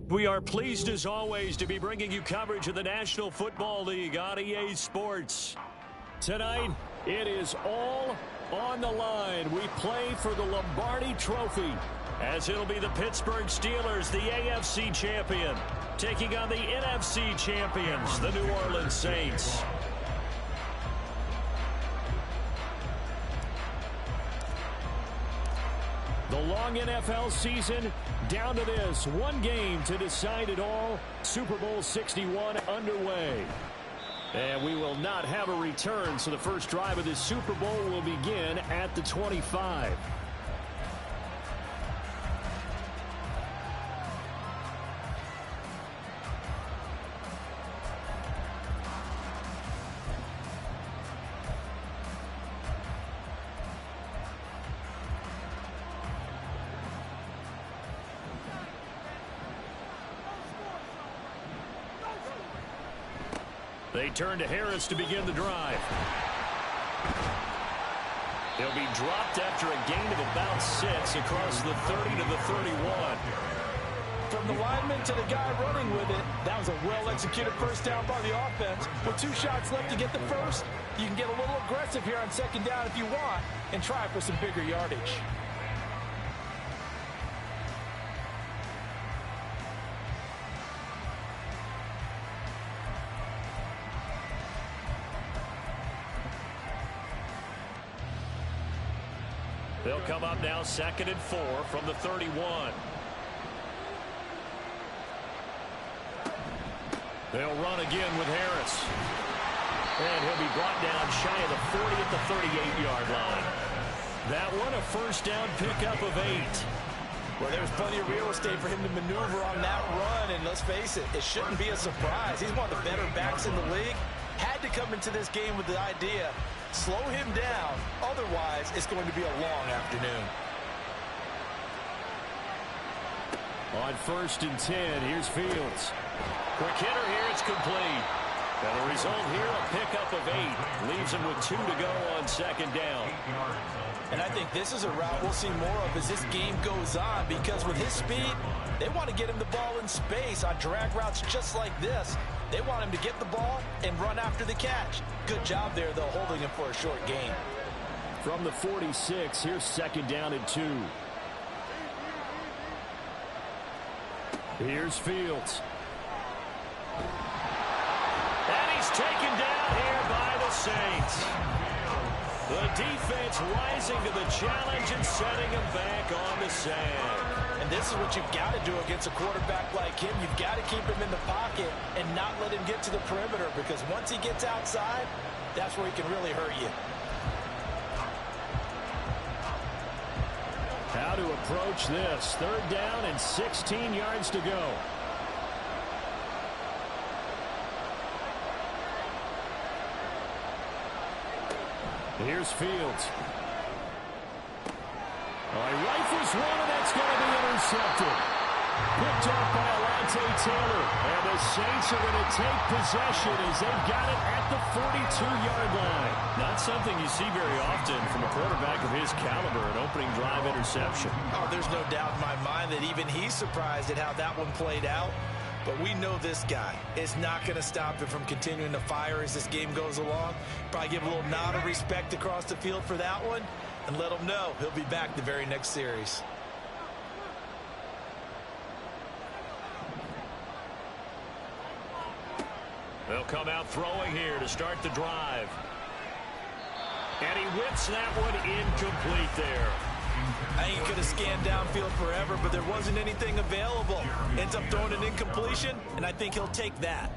We are pleased as always to be bringing you coverage of the National Football League on EA Sports. Tonight, it is all on the line. We play for the Lombardi Trophy, as it'll be the Pittsburgh Steelers, the AFC champion, taking on the NFC champions, the New Orleans Saints. The long NFL season down to this. One game to decide it all. Super Bowl 61 underway. And we will not have a return, so the first drive of this Super Bowl will begin at the 25. They turn to Harris to begin the drive. He'll be dropped after a gain of about 6 across the 30 to the 31. From the lineman to the guy running with it, that was a well-executed first down by the offense. With 2 shots left to get the first, you can get a little aggressive here on second down if you want and try for some bigger yardage. They'll come up now 2nd and 4 from the 31. They'll run again with Harris. And he'll be brought down shy of the 40 at the 38-yard line. That one a first down pickup of 8. Well, there's plenty of real estate for him to maneuver on that run, and let's face it, it shouldn't be a surprise. He's one of the better backs in the league. Had to come into this game with the idea, slow him down, otherwise it's going to be a long afternoon. On 1st and 10, here's Fields. Quick hitter here, it's complete. And the result here, a pickup of 8. Leaves him with 2 to go on 2nd down. And I think this is a route we'll see more of as this game goes on, because with his speed, they want to get him the ball in space on drag routes just like this. They want him to get the ball and run after the catch. Good job there, though, holding him for a short gain. From the 46, here's 2nd down and 2. Here's Fields. And he's taken down here by the Saints. The defense rising to the challenge and setting him back on the sand. And this is what you've got to do against a quarterback like him. You've got to keep him in the pocket and not let him get to the perimeter, because once he gets outside, that's where he can really hurt you. How to approach this. 3rd down and 16 yards to go. Here's Fields. He rifles one, and that's going to be intercepted. Picked off by Alontae Taylor. And the Saints are going to take possession as they've got it at the 42-yard line. Not something you see very often from a quarterback of his caliber, an opening drive interception. Oh, there's no doubt in my mind that even he's surprised at how that one played out. But we know this guy is not going to stop him from continuing to fire as this game goes along. Probably give a little nod of respect across the field for that one, and let him know he'll be back the very next series. They'll come out throwing here to start the drive. And he whips that one incomplete there. I ain't going to scan downfield forever, but there wasn't anything available. Ends up throwing an incompletion, and I think he'll take that.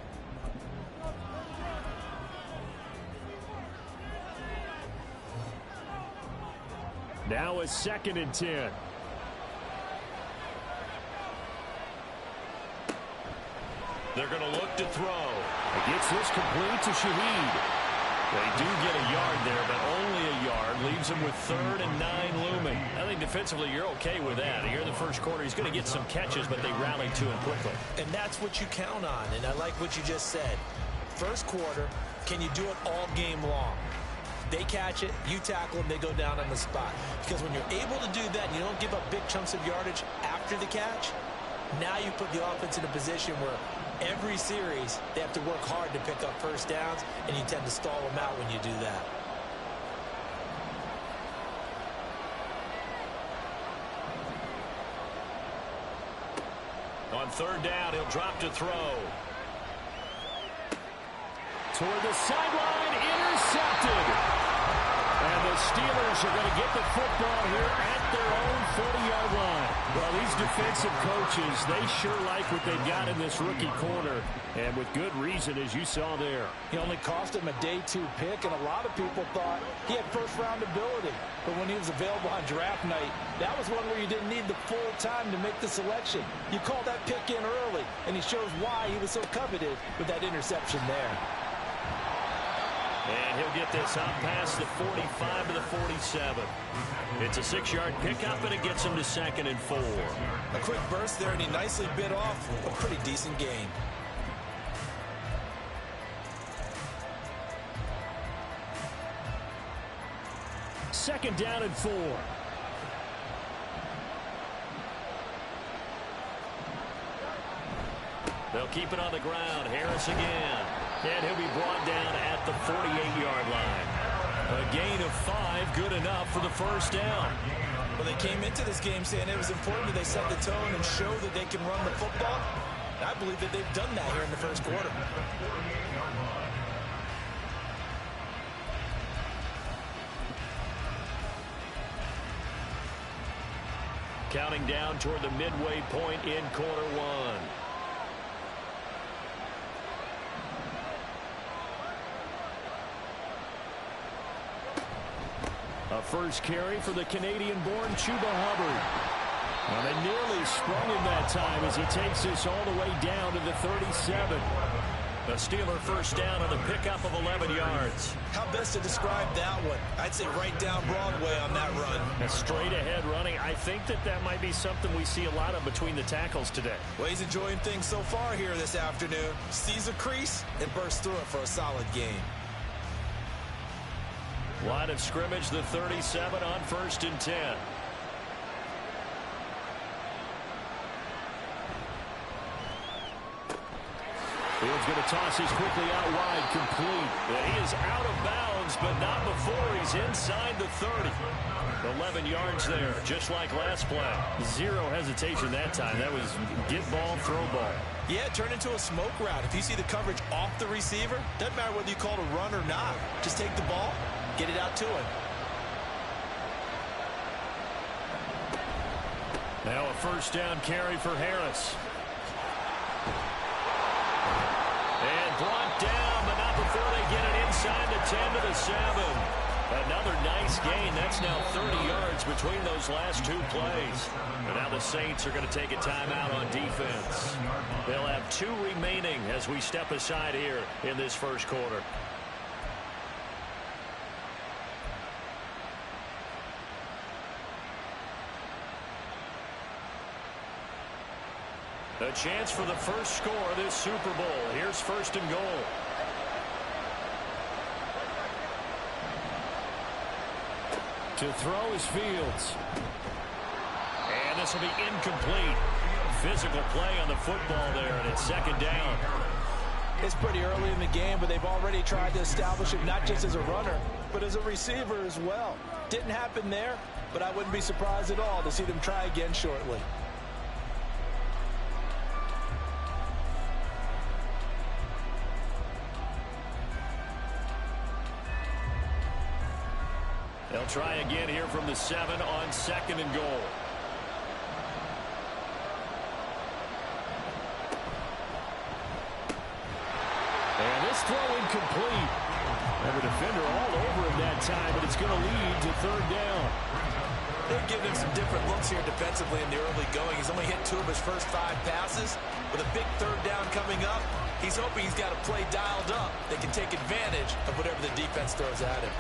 Now a 2nd and 10. They're going to look to throw. He gets this complete to Shaheed. They do get a yard there, but only a yard. Leaves him with 3rd and 9 looming. I think defensively you're okay with that. Here in the first quarter, he's going to get some catches, but they rally to him quickly. And that's what you count on, and I like what you just said. First quarter, can you do it all game long? They catch it, you tackle them, they go down on the spot. Because when you're able to do that and you don't give up big chunks of yardage after the catch, Now you put the offense in a position where every series they have to work hard to pick up first downs, and you tend to stall them out when you do that. On third down, he'll drop to throw. Toward the sideline, intercepted. And the Steelers are going to get the football here at their own 40-yard line. Well, these defensive coaches, they sure like what they've got in this rookie corner. And with good reason, as you saw there. He only cost him a day 2 pick, and a lot of people thought he had first-round ability. But when he was available on draft night, that was one where you didn't need the full time to make the selection. You called that pick in early, and he shows why he was so coveted with that interception there. And he'll get this up past the 45 to the 47. It's a 6-yard pickup, and it gets him to 2nd and 4. A quick burst there, and he nicely bit off a pretty decent gain. Second down and 4. They'll keep it on the ground. Harris again. And he'll be brought down at the 48-yard line. A gain of 5, good enough for the first down. Well, they came into this game saying it was important that they set the tone and show that they can run the football. And I believe that they've done that here in the first quarter. Counting down toward the midway point in quarter 1. A first carry for the Canadian-born Chuba Hubbard. Well, they nearly sprung him that time as he takes this all the way down to the 37. A Steeler first down on the pickup of 11 yards. How best to describe that one? I'd say right down Broadway on that run. A straight ahead running. I think that might be something we see a lot of between the tackles today. Well, he's enjoying things so far here this afternoon. Sees a crease and bursts through it for a solid gain. Line of scrimmage, the 37 on 1st and 10. Fields going to toss this quickly out wide, complete. He is out of bounds, but not before he's inside the 30. 11 yards there, just like last play. Zero hesitation that time. That was get ball, throw ball. Yeah, it turned into a smoke route. If you see the coverage off the receiver, doesn't matter whether you call it a run or not. Just take the ball, get it out to him. Now a first down carry for Harris. And brought down, but not before they get it inside the 10 to the 7. Another nice gain. That's now 30 yards between those last 2 plays. And now the Saints are going to take a timeout on defense. They'll have 2 remaining as we step aside here in this first quarter. A chance for the first score of this Super Bowl. Here's 1st and goal. To throw is Fields. And this will be incomplete. Physical play on the football there, and it's 2nd down. It's pretty early in the game, but they've already tried to establish him not just as a runner, but as a receiver as well. Didn't happen there, but I wouldn't be surprised at all to see them try again shortly. They'll try again here from the 7 on 2nd and goal. And this throw incomplete. And the defender all over him that time, but it's going to lead to 3rd down. They've given him some different looks here defensively in the early going. He's only hit 2 of his first 5 passes. With a big 3rd down coming up, he's hoping he's got a play dialed up that can take advantage of whatever the defense throws at him.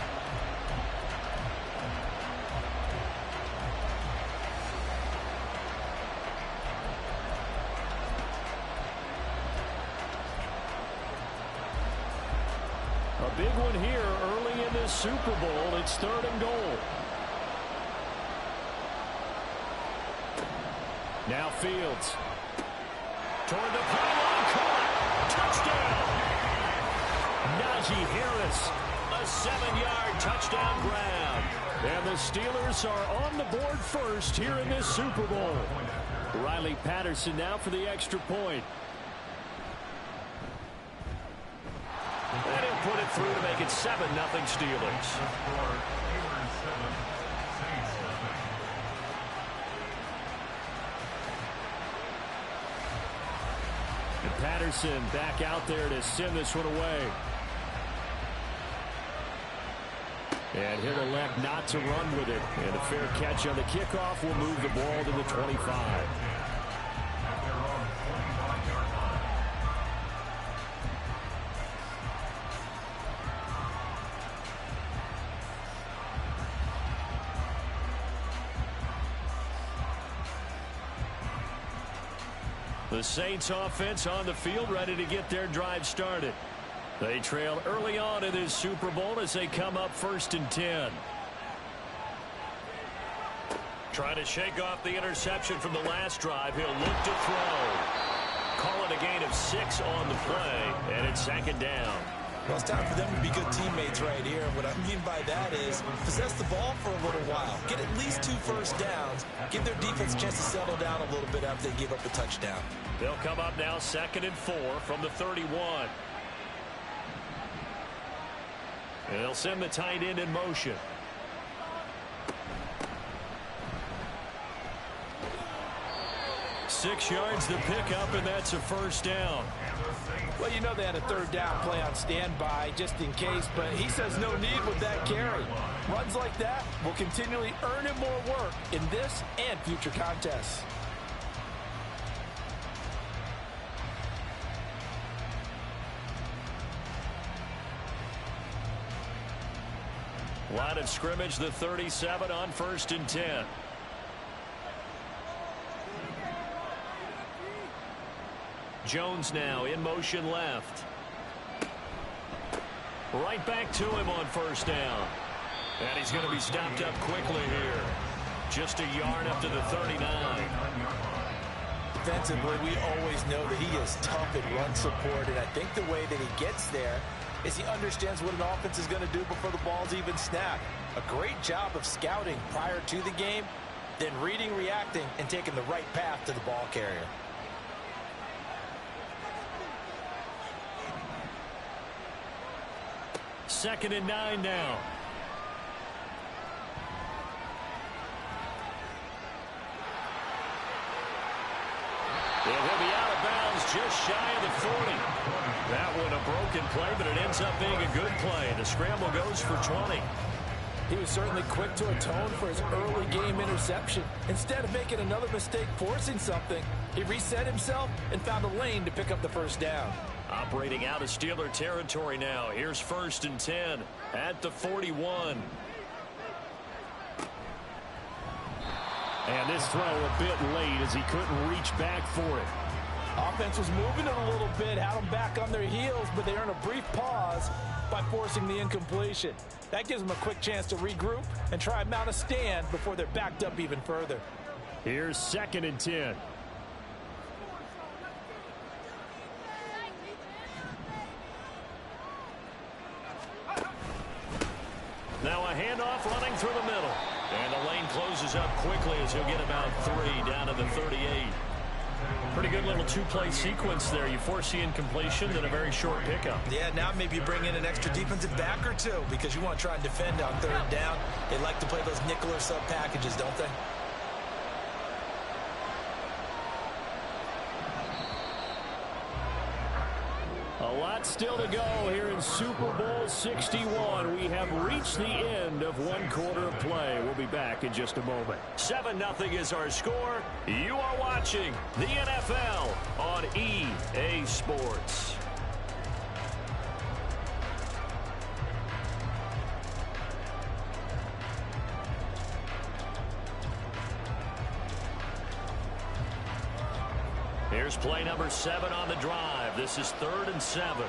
A big one here early in this Super Bowl. It's 3rd and goal. Now Fields. Toward the pylon, caught. Touchdown. Najee Harris, a 7-yard touchdown grab. And the Steelers are on the board first here in this Super Bowl. Riley Patterson now for the extra point. And he'll put it through to make it 7-0 Steelers. And Patterson back out there to send this one away. And he'll elect not to run with it. And a fair catch on the kickoff will move the ball to the 25. The Saints offense on the field, ready to get their drive started. They trail early on in this Super Bowl as they come up 1st and 10. Trying to shake off the interception from the last drive. He'll look to throw. Call it a gain of 6 on the play, and it's 2nd down. Well, it's time for them to be good teammates right here. What I mean by that is possess the ball for a little while. Get at least 2 first downs. Give their defense a chance to settle down a little bit after they give up a touchdown. They'll come up now 2nd and 4 from the 31. And they'll send the tight end in motion. Six yards to pick up, and that's a 1st down. Well, you know they had a 3rd down play on standby just in case, but he says no need with that carry. Runs like that will continually earn him more work in this and future contests. Line of scrimmage, the 37 on 1st and 10. Jones now in motion left. Right back to him on 1st down. And he's going to be stopped up quickly here. Just a yard up to the 39. Defensively, we always know that he is tough at run support, and I think the way that he gets there is he understands what an offense is going to do before the ball's even snapped. A great job of scouting prior to the game, then reading, reacting, and taking the right path to the ball carrier. Second and 9 now. And he'll be out of bounds just shy of the 40. That one a broken play, but it ends up being a good play. The scramble goes for 20. He was certainly quick to atone for his early game interception. Instead of making another mistake forcing something, he reset himself and found a lane to pick up the 1st down. Operating out of Steeler territory now. Here's 1st and 10 at the 41. And this throw a bit late as he couldn't reach back for it. Offense was moving it a little bit, had them back on their heels, but they earn a brief pause by forcing the incompletion. That gives them a quick chance to regroup and try and mount a stand before they're backed up even further. Here's 2nd and 10. Now a handoff running through the middle. And the lane closes up quickly as he'll get about 3 down to the 38. Pretty good little 2-play sequence there. You force the incompletion, then a very short pickup. Yeah, now maybe you bring in an extra defensive back or 2 because you want to try and defend on 3rd down. They like to play those nickel or sub packages, don't they? A lot still to go here in Super Bowl 61. We have reached the end of 1 quarter of play. We'll be back in just a moment. 7-0 is our score. You are watching the NFL on EA Sports. Here's play number 7 on the drive. This is 3rd and 7.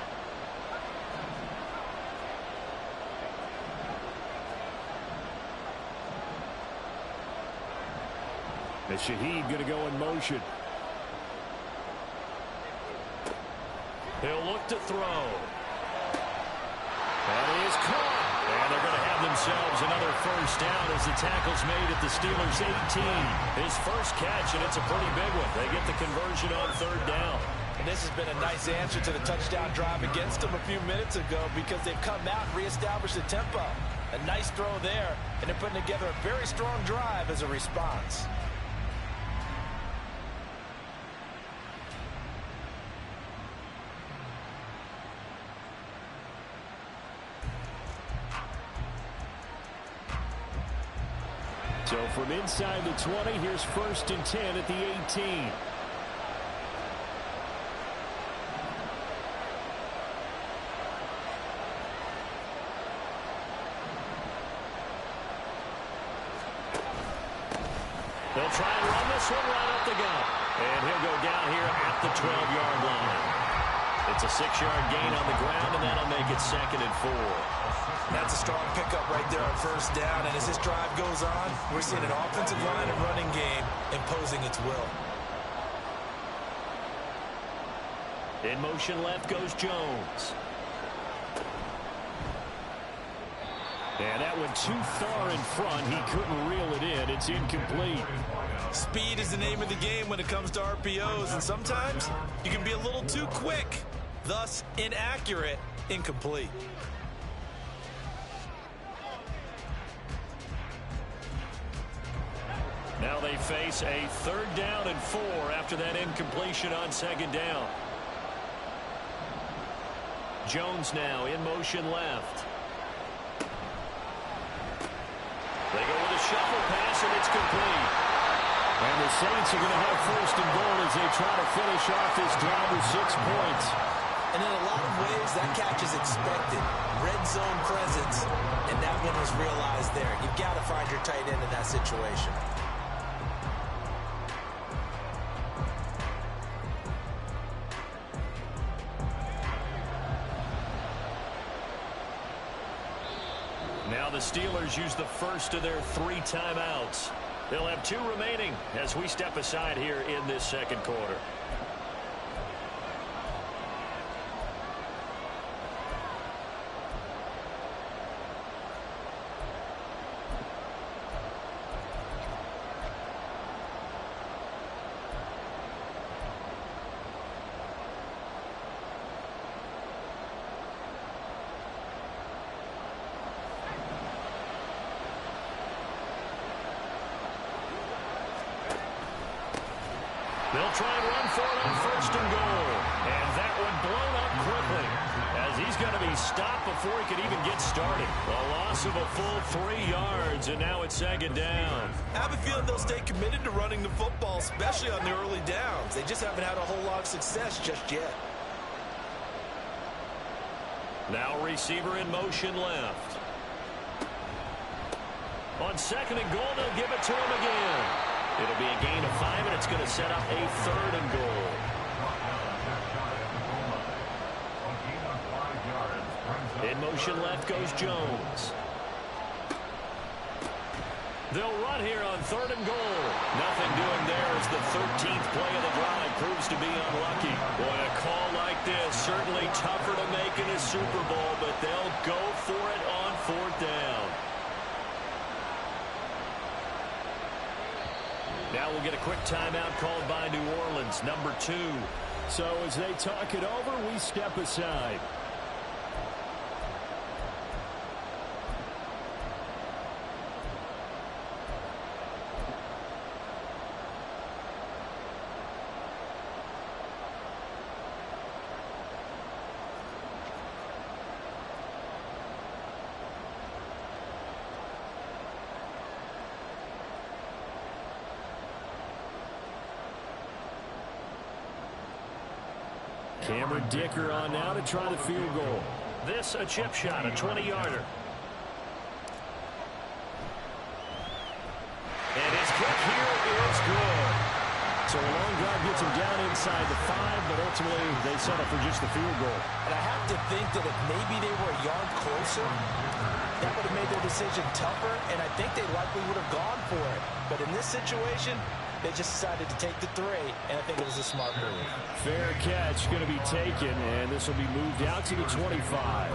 And Shaheed going to go in motion. He'll look to throw. That is caught. And they're going to have themselves another first down as the tackle's made at the Steelers' 18. His first catch, and it's a pretty big one. They get the conversion on third down. And this has been a nice answer to the touchdown drive against them a few minutes ago because they've come out and reestablished the tempo. A nice throw there, and they're putting together a very strong drive as a response. So from inside the 20, here's 1st and 10 at the 18. They'll try and run this one right up the gut. And he'll go down here at the 12-yard line. It's a 6-yard gain on the ground, and that'll make it 2nd and 4. That's a strong pickup right there on first down. And as this drive goes on, we're seeing an offensive line and running game imposing its will. In motion left goes Jones. And that went too far in front. He couldn't reel it in. It's incomplete. Speed is the name of the game when it comes to RPOs. And sometimes you can be a little too quick. Thus, inaccurate, incomplete. Now they face a 3rd down and 4 after that incompletion on 2nd down. Jones now in motion left. They go with a shuffle pass, and it's complete. And the Saints are going to have 1st and goal as they try to finish off this drive with 6 points. And in a lot of ways, that catch is expected. Red zone presence, and that one was realized there. You've got to find your tight end in that situation. Now the Steelers use the first of their 3 timeouts. They'll have 2 remaining as we step aside here in this 2nd quarter. They'll try and run for it on 1st and goal. And that one blown up quickly as he's going to be stopped before he can even get started. A loss of a full 3 yards, and now it's 2nd down. I have a feeling they'll stay committed to running the football, especially on the early downs. They just haven't had a whole lot of success just yet. Now receiver in motion left. On 2nd and goal, they'll give it to him again. It'll be a gain of 5, and it's going to set up a 3rd and goal. In motion left goes Jones. They'll run here on 3rd and goal. Nothing doing there as the 13th play of the drive proves to be unlucky. Boy, a call like this, certainly tougher to make in a Super Bowl, but they'll go for it on 4th down. Now we'll get a quick timeout called by New Orleans, number 2. So as they talk it over, we step aside. Cameron Dicker on now to try the field goal. This a chip shot, a 20-yarder. And his kick here is good. So a long drive gets him down inside the 5, but ultimately they settle for just the field goal. And I have to think that if maybe they were a yard closer, that would have made their decision tougher, and I think they likely would have gone for it. But in this situation, They just decided to take the 3, and I think it was a smart move. Fair catch going to be taken, and this will be moved out to the 25.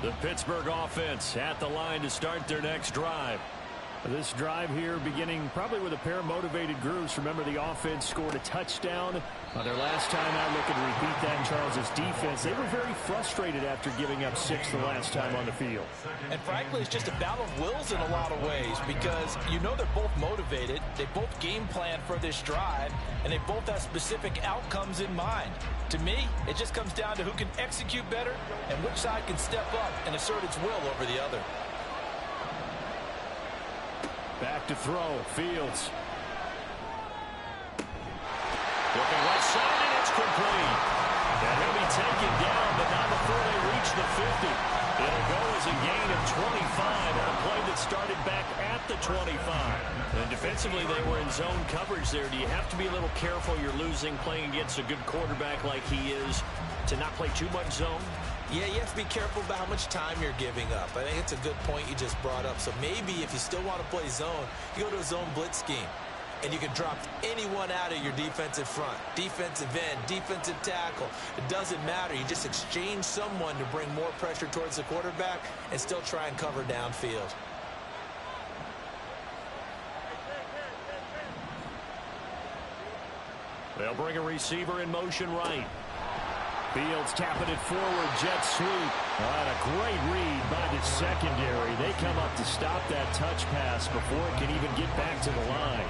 The Pittsburgh offense at the line to start their next drive. This drive here beginning probably with a pair of motivated groups. Remember, the offense scored a touchdown on their last time out. Looking to repeat that in Charles' defense. They were very frustrated after giving up 6 the last time on the field. And frankly, it's just a battle of wills in a lot of ways because you know they're both motivated. They both game plan for this drive, and they both have specific outcomes in mind. To me, it just comes down to who can execute better and which side can step up and assert its will over the other. Back to throw. Fields. Looking left side, and it's complete. And he'll be taken down, but not before they reach the 50. It'll go as a gain of 25 on a play that started back at the 25. And defensively, they were in zone coverage there. Do you have to be a little careful? You're losing playing against a good quarterback like he is to not play too much zone? Yeah, you have to be careful about how much time you're giving up. I think it's a good point you just brought up. So maybe if you still want to play zone, you go to a zone blitz scheme. And you can drop anyone out of your defensive front. Defensive end, defensive tackle. It doesn't matter. You just exchange someone to bring more pressure towards the quarterback and still try and cover downfield. They'll bring a receiver in motion right. Fields tapping it forward, jet sweep. And a great read by the secondary. They come up to stop that touch pass before it can even get back to the line.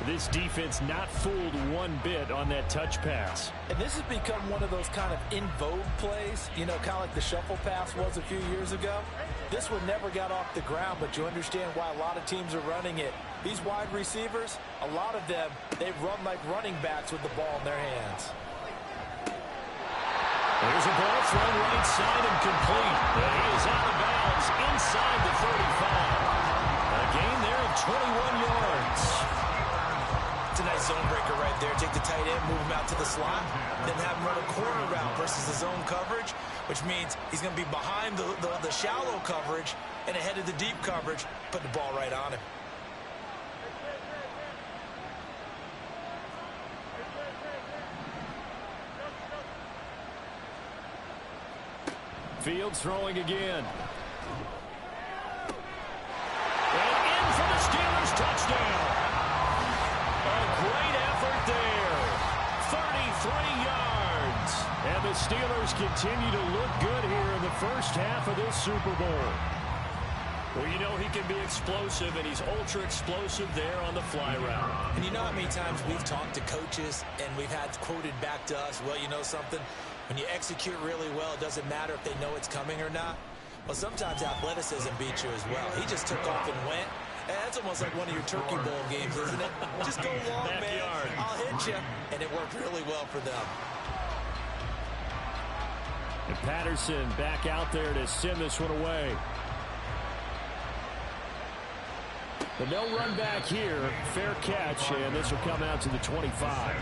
This defense not fooled one bit on that touch pass. And this has become one of those kind of in vogue plays, you know, kind of like the shuffle pass was a few years ago. This one never got off the ground, but you understand why a lot of teams are running it. These wide receivers, a lot of them, they run like running backs with the ball in their hands. There's a ball thrown right side and complete. And he is out of bounds inside the 35. A gain there of 21 yards. It's a nice zone breaker right there. Take the tight end, move him out to the slot, then have him run a corner route versus the zone coverage, which means he's going to be behind the shallow coverage and ahead of the deep coverage, put the ball right on him. Fields throwing again. And in for the Steelers touchdown. A great effort there. 33 yards. And the Steelers continue to look good here in the first half of this Super Bowl. Well, you know he can be explosive, and he's ultra-explosive there on the fly route. And you know how many times we've talked to coaches and we've had quoted back to us, well, you know something? When you execute really well, it doesn't matter if they know it's coming or not. Well, sometimes athleticism beats you as well. He just took off and went. And that's almost like one of your Turkey Bowl games, isn't it? Just go long, man. I'll hit you. And it worked really well for them. And Patterson back out there to send this one away. But no run back here. Fair catch, and this will come out to the 25.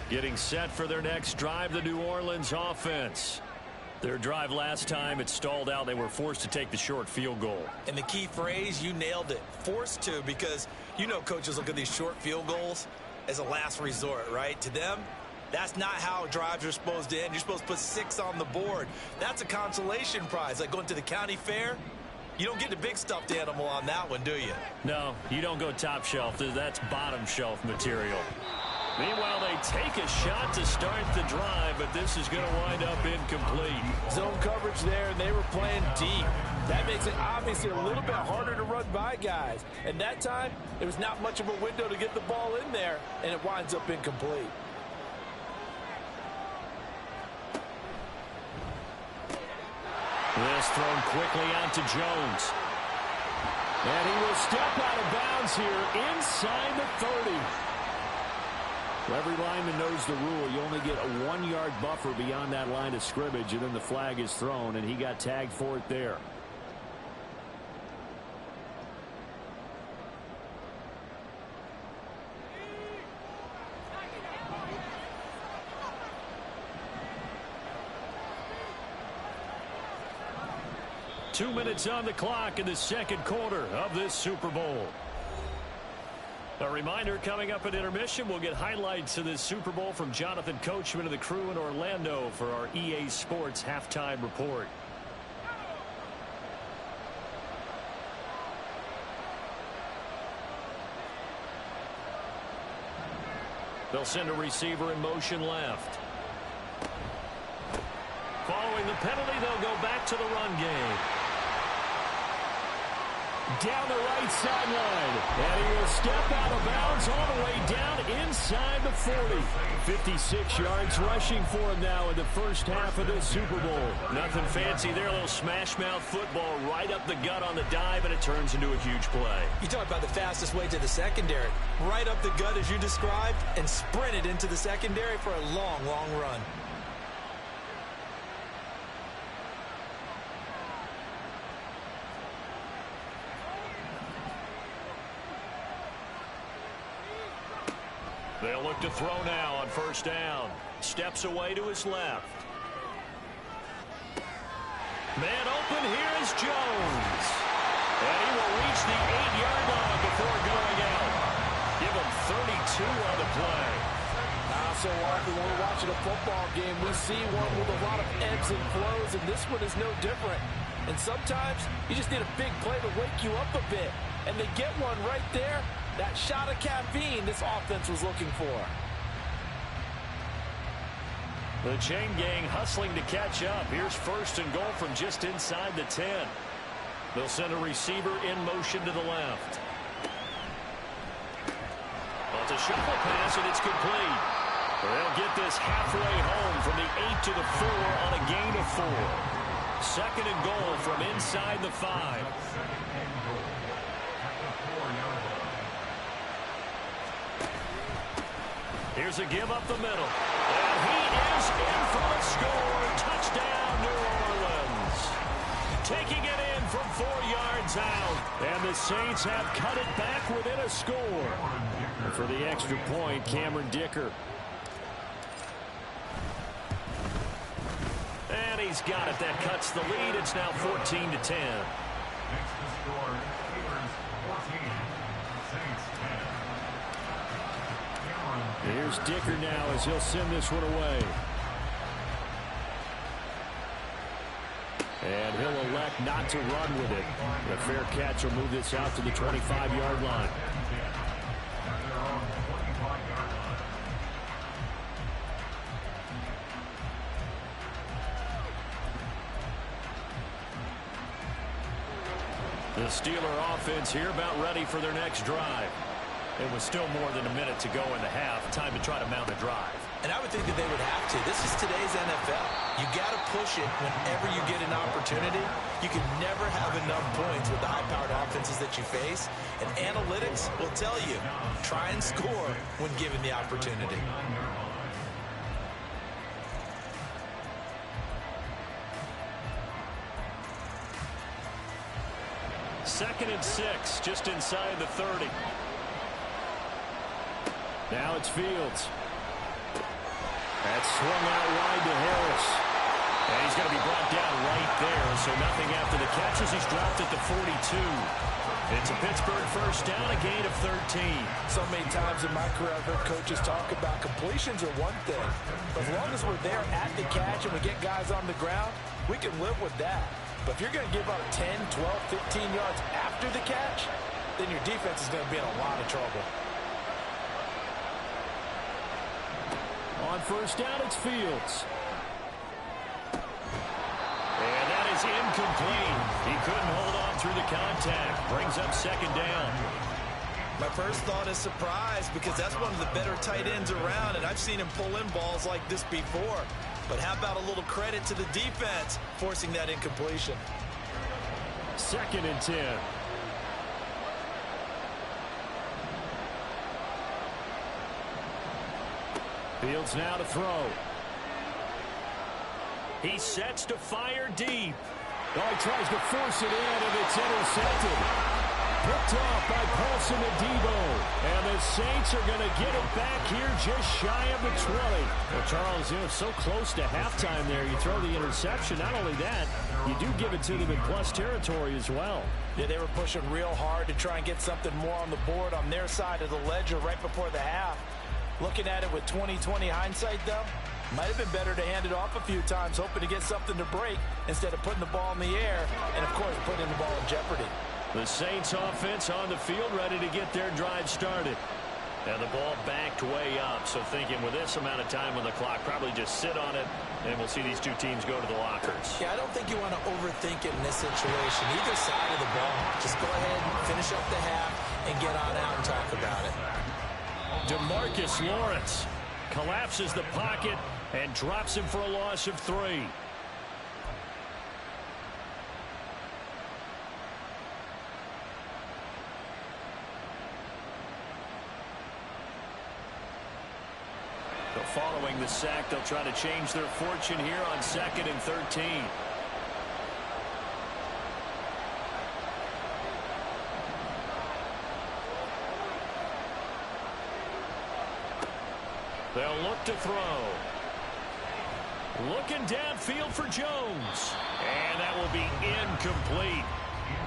Getting set for their next drive, the New Orleans offense. Their drive last time, it stalled out. They were forced to take the short field goal. And the key phrase, you nailed it. Forced to, because you know coaches look at these short field goals as a last resort, right? To them, that's not how drives are supposed to end. You're supposed to put 6 on the board. That's a consolation prize. Like going to the county fair, you don't get the big stuffed animal on that one, do you? No, you don't go top shelf. That's bottom shelf material. Meanwhile, they take a shot to start the drive, but this is going to wind up incomplete. Zone coverage there, and they were playing deep. That makes it obviously a little bit harder to run by guys. And that time, it was not much of a window to get the ball in there, and it winds up incomplete. This thrown quickly out to Jones. And he will step out of bounds here inside the 30. Well, every lineman knows the rule. You only get a 1-yard buffer beyond that line of scrimmage, and then the flag is thrown, and he got tagged for it there. Two minutes on the clock in the second quarter of this Super Bowl. A reminder, coming up at intermission, we'll get highlights of this Super Bowl from Jonathan Coachman and the crew in Orlando for our EA Sports halftime report. They'll send a receiver in motion left. Following the penalty, they'll go back to the run game. Down the right sideline. And he will step out of bounds all the way down inside the 40. 56 yards rushing for him now in the first half of this Super Bowl. Nothing fancy there. A little smash mouth football right up the gut on the dive, and it turns into a huge play. You talk about the fastest way to the secondary. Right up the gut as you described, and sprinted into the secondary for a long, long run. They'll look to throw now on first down. Steps away to his left. Man open, here is Jones. And he will reach the 8-yard line before going out. Give him 32 on the play. So often when we're watching a football game, we see one with a lot of ebbs and flows, and this one is no different. And sometimes you just need a big play to wake you up a bit. And they get one right there. That shot of caffeine this offense was looking for. The chain gang hustling to catch up. Here's first and goal from just inside the 10. They'll send a receiver in motion to the left. Well, it's a shuffle pass, and it's complete. They'll get this halfway home from the 8 to the 4 on a gain of 4. Second and goal from inside the 5. Here's a give up the middle. And he is in for a score. Touchdown, New Orleans. Taking it in from 4 yards out. And the Saints have cut it back within a score. And for the extra point, Cameron Dicker. And he's got it. That cuts the lead. It's now 14-10. Here's Dicker now as he'll send this one away. And he'll elect not to run with it. A fair catch will move this out to the 25-yard line. The Steeler offense here about ready for their next drive. It was still more than a minute to go in the half. Time to try to mount a drive. And I would think that they would have to. This is today's NFL. You got to push it whenever you get an opportunity. You can never have enough points with the high-powered offenses that you face. And analytics will tell you, try and score when given the opportunity. Second and 6, just inside the 30. Now it's Fields. That's swung out wide to Harris. And he's going to be brought down right there, so nothing after the catches. He's dropped at the 42. It's a Pittsburgh first down, a gain of 13. So many times in my career, I've heard coaches talk about completions are one thing. But as long as we're there at the catch and we get guys on the ground, we can live with that. But if you're going to give up 10, 12, 15 yards after the catch, then your defense is going to be in a lot of trouble. On first down, it's Fields. And that is incomplete. He couldn't hold on through the contact. Brings up second down. My first thought is surprise, because that's one of the better tight ends around, and I've seen him pull in balls like this before. But how about a little credit to the defense forcing that incompletion? Second and 10. Fields now to throw. He sets to fire deep. Oh, he tries to force it in, and it's intercepted. Picked off by Paulson Adebo. And the Saints are going to get it back here just shy of the 20. Well, Charles, you know, so close to halftime there. You throw the interception. Not only that, you do give it to them in plus territory as well. Yeah, they were pushing real hard to try and get something more on the board on their side of the ledger right before the half. Looking at it with 20/20 hindsight, though, might have been better to hand it off a few times, hoping to get something to break instead of putting the ball in the air and, of course, putting the ball in jeopardy. The Saints offense on the field ready to get their drive started. And the ball backed way up. So thinking with this amount of time on the clock, probably just sit on it, and we'll see these two teams go to the lockers. Yeah, I don't think you want to overthink it in this situation. Either side of the ball, just go ahead and finish up the half and get on out and talk about it. DeMarcus Lawrence collapses the pocket and drops him for a loss of 3. So following the sack, they'll try to change their fortune here on 2nd and 13. They'll look to throw. Looking downfield for Jones. And that will be incomplete.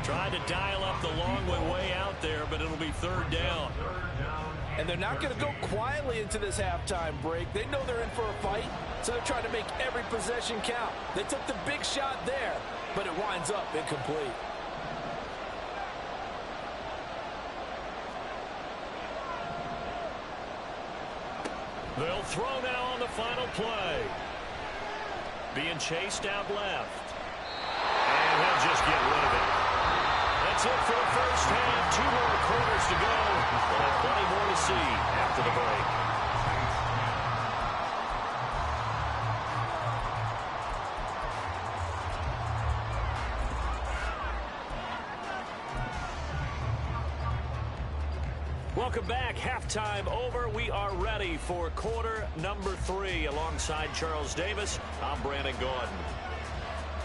Trying to dial up the long way out there, but it'll be 3rd down. And they're not going to go quietly into this halftime break. They know they're in for a fight, so they're trying to make every possession count. They took the big shot there, but it winds up incomplete. They'll throw now on the final play. Being chased out left. And he'll just get rid of it. That's it for the first half. 2 more quarters to go. We'll have plenty more to see after the break. Welcome back. Halftime over. We are ready for quarter number 3. Alongside Charles Davis, I'm Brandon Gaudin.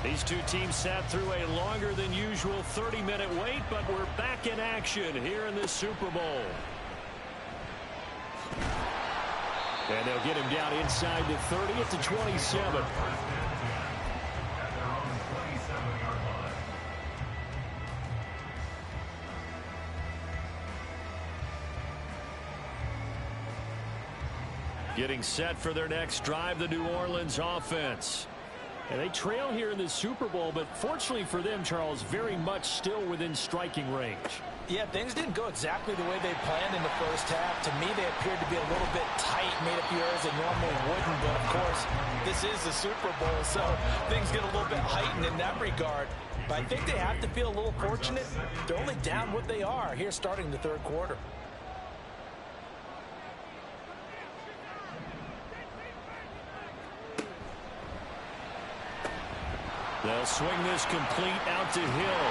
These two teams sat through a longer than usual 30-minute wait, but we're back in action here in this Super Bowl. And they'll get him down inside the 30 at the 27. Getting set for their next drive, the New Orleans offense. And they trail here in the Super Bowl, but fortunately for them, Charles, very much still within striking range. Yeah, things didn't go exactly the way they planned in the first half. To me, they appeared to be a little bit tight, made a few errors they normally wouldn't. But, of course, this is the Super Bowl, so things get a little bit heightened in that regard. But I think they have to feel a little fortunate. They're only down what they are here starting the third quarter. They'll swing this complete out to Hill.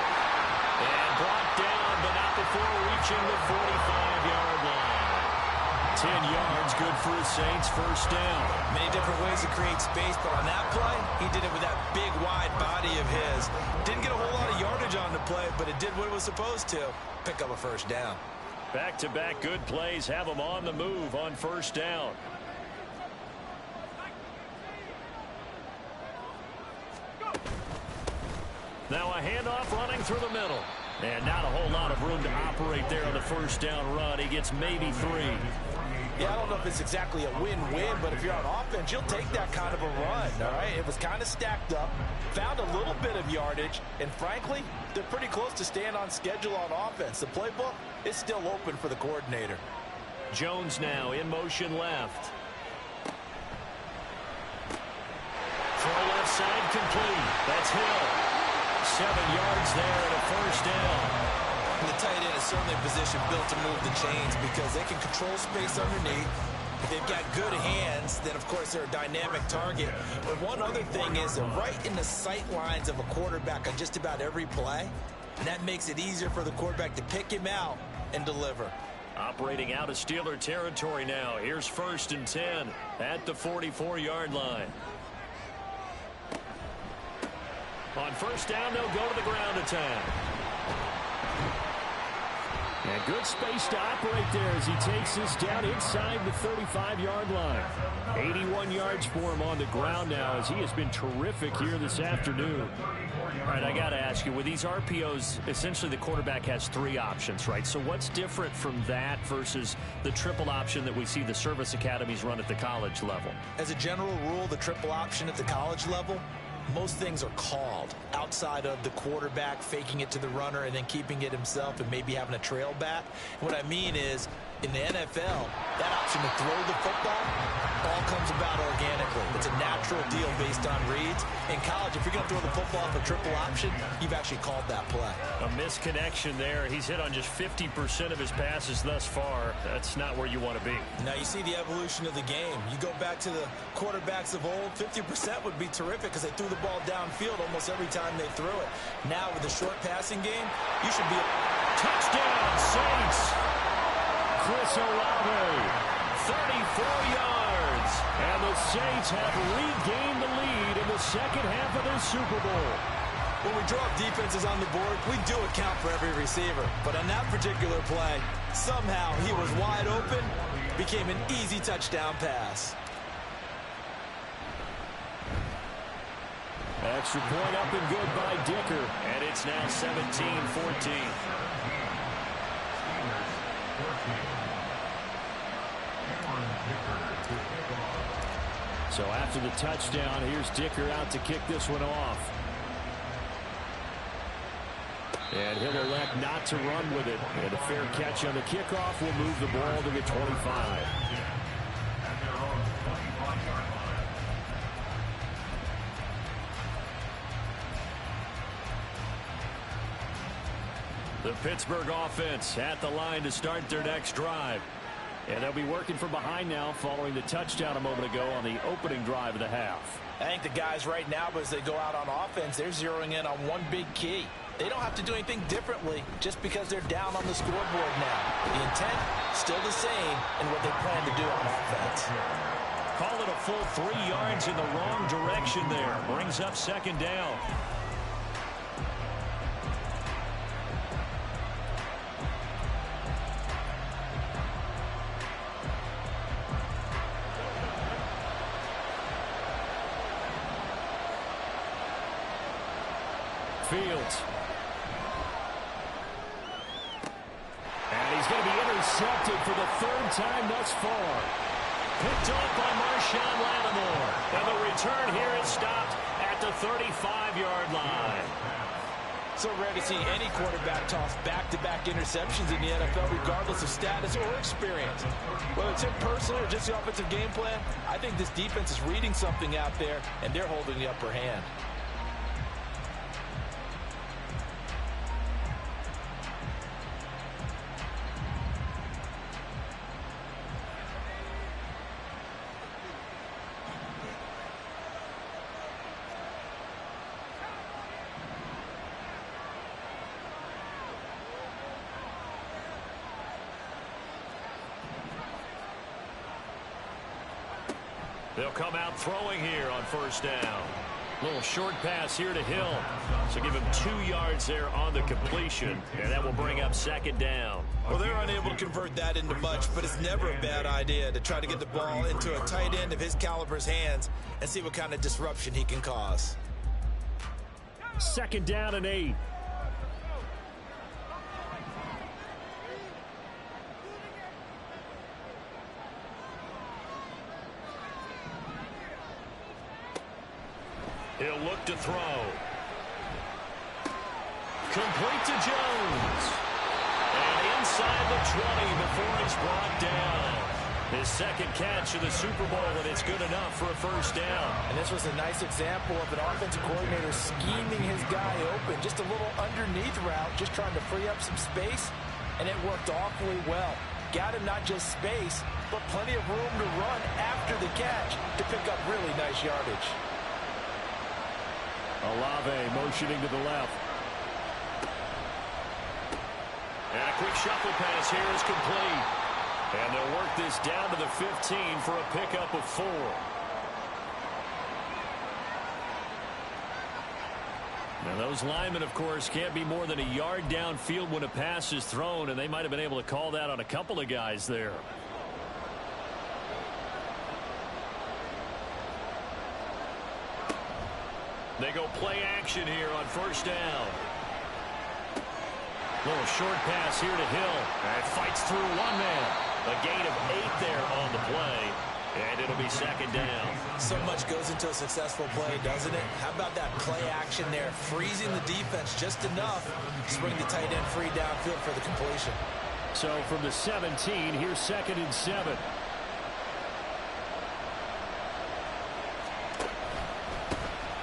And brought down, but not before reaching the 45-yard line. 10 yards, good for the Saints, first down. Many different ways to create space, but on that play, he did it with that big, wide body of his. Didn't get a whole lot of yardage on the play, but it did what it was supposed to. Pick up a first down. Back-to-back good plays have them on the move on first down. Now a handoff running through the middle. And not a whole lot of room to operate there on the first down run. He gets maybe 3. Yeah, I don't know if it's exactly a win-win, but if you're on offense, you'll take that kind of a run, all right? It was kind of stacked up, found a little bit of yardage, and frankly, they're pretty close to staying on schedule on offense. The playbook is still open for the coordinator. Jones now in motion left. Throw left side complete. That's Hill. 7 yards there and a first down. The tight end is certainly a position built to move the chains because they can control space underneath. If they've got good hands, then, of course, they're a dynamic target. But one other thing is they're right in the sight lines of a quarterback on just about every play, and that makes it easier for the quarterback to pick him out and deliver. Operating out of Steeler territory now. Here's 1st and 10 at the 44-yard line. On 1st down, they'll go to the ground attack. And good space to operate there as he takes this down inside the 35-yard line. 81 yards for him on the ground now as he has been terrific here this afternoon. All right, I got to ask you, with these RPOs, essentially the quarterback has 3 options, right? So what's different from that versus the triple option that we see the service academies run at the college level? As a general rule, the triple option at the college level, most things are called outside of the quarterback faking it to the runner and then keeping it himself and maybe having a trail back. What I mean is, in the NFL, that option to throw the football all comes about organically. It's a natural deal based on reads. In college, if you're going to throw the football for triple option, you've actually called that play. A misconnection there. He's hit on just 50% of his passes thus far. That's not where you want to be. Now you see the evolution of the game. You go back to the quarterbacks of old, 50% would be terrific because they threw the ball downfield almost every time they threw it. Now with the short passing game, you should be a touchdown, Saints. Chris Olave, 34 yards. And the Saints have regained the lead in the second half of this Super Bowl. When we draw up defenses on the board, we do account for every receiver. But on that particular play, somehow he was wide open, became an easy touchdown pass. Extra point up and good by Dicker. And it's now 17-14. So after the touchdown, here's Dicker out to kick this one off. And he'll elect not to run with it. And a fair catch on the kickoff will move the ball to the 25. The Pittsburgh offense at the line to start their next drive. And they'll be working from behind now following the touchdown a moment ago on the opening drive of the half. I think the guys right now, as they go out on offense, they're zeroing in on one big key. They don't have to do anything differently just because they're down on the scoreboard now. The intent, still the same in what they plan to do on offense. Call it a full 3 yards in the wrong direction there. Brings up 2nd down. Fields. And he's going to be intercepted for the 3rd time thus far. Picked off by Marshawn Lattimore. And the return here is stopped at the 35-yard line. So rare to see any quarterback toss back-to-back interceptions in the NFL, regardless of status or experience. Whether it's him personally or just the offensive game plan, I think this defense is reading something out there, and they're holding the upper hand. They'll come out throwing here on 1st down. Little short pass here to Hill. So give him 2 yards there on the completion. And that will bring up 2nd down. Well, they're unable to convert that into much, but it's never a bad idea to try to get the ball into a tight end of his caliber's hands and see what kind of disruption he can cause. 2nd down and 8. He'll look to throw. Complete to Jones. And inside the 20 before it's brought down. His 2nd catch of the Super Bowl, and it's good enough for a 1st down. And this was a nice example of an offensive coordinator scheming his guy open. Just a little underneath route, just trying to free up some space, and it worked awfully well. Got him not just space, but plenty of room to run after the catch to pick up really nice yardage. Olave motioning to the left. And a quick shuffle pass here is complete. And they'll work this down to the 15 for a pickup of 4. Now those linemen, of course, can't be more than a yard downfield when a pass is thrown, and they might have been able to call that on a couple of guys there. They go play action here on first down. Little short pass here to Hill. And fights through one man. A gain of 8 there on the play. And it'll be second down. So much goes into a successful play, doesn't it? How about that play action there? Freezing the defense just enough to bring the tight end free downfield for the completion. So from the 17, here's 2nd and 7.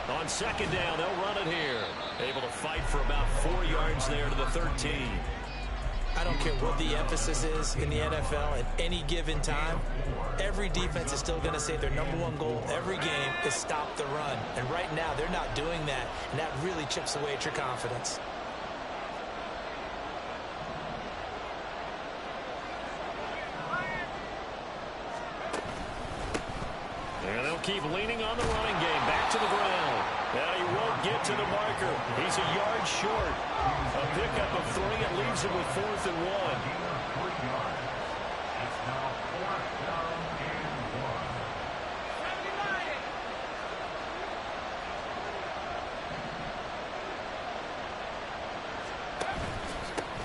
On second down, they'll run it here. Able to fight for about 4 yards there to the 13. I don't care what the emphasis is in the NFL at any given time. Every defense is still going to say their #1 goal every game is stop the run. And right now, they're not doing that. And that really chips away at your confidence. And they'll keep leaning on the running game. Back to the ground. And he won't get to the marker. He's a yard short. A pickup of 3 and leaves him with 4th and 1.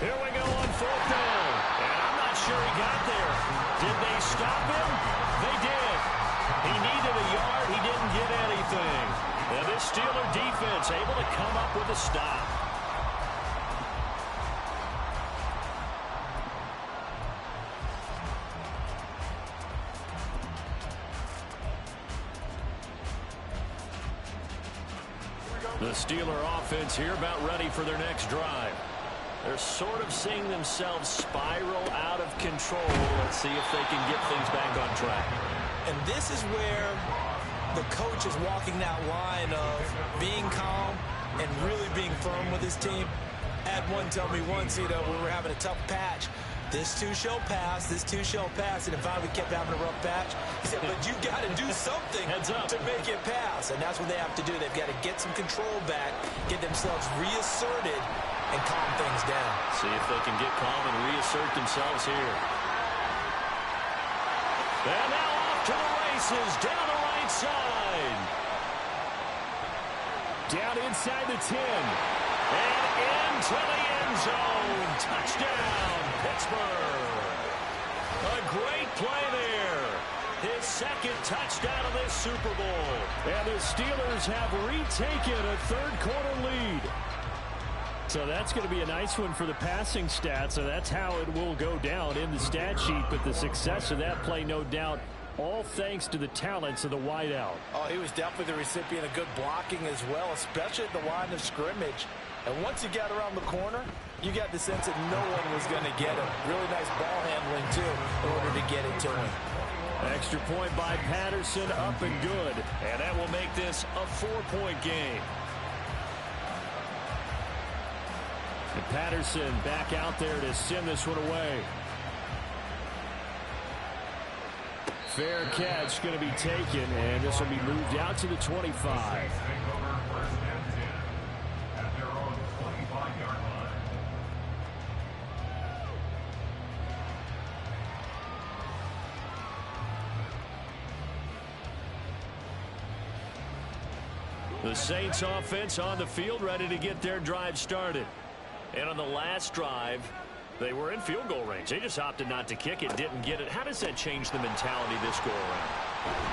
Here we go on 4th down. And I'm not sure he got there. Did they stop him? They did. He needed a yard. He didn't get anything. And this Steeler defense able to come up with a stop. The Steeler offense here about ready for their next drive. They're sort of seeing themselves spiral out of control. Let's see if they can get things back on track. And this is where the coach is walking that line of being calm and really being firm with his team. Had one tell me once, when we were having a tough patch, this too shall pass, this too shall pass. And if we kept having a rough patch, he said, but you got to do something to make it pass. And that's what they have to do. They've got to get some control back, get themselves reasserted, and calm things down. See if they can get calm and reassert themselves here. And now off to the races, down the right side. Down inside the 10. And into the end zone. Touchdown, Pittsburgh. A great play there. His 2nd touchdown of this Super Bowl. And the Steelers have retaken a 3rd quarter lead. So that's going to be a nice one for the passing stats. So that's how it will go down in the stat sheet. But the success of that play, no doubt, all thanks to the talents of the wideout. Oh, he was definitely the recipient of good blocking as well, especially at the line of scrimmage. And once he got around the corner, you got the sense that no one was going to get him. Really nice ball handling, too, in order to get it to him. Extra point by Patterson, up and good. And that will make this a 4-point game. And Patterson back out there to send this one away. Fair catch going to be taken, and this will be moved out to the 25. The Saints offense on the field, ready to get their drive started. And on the last drive, they were in field goal range. They just opted not to kick it, didn't get it. How does that change the mentality this go around?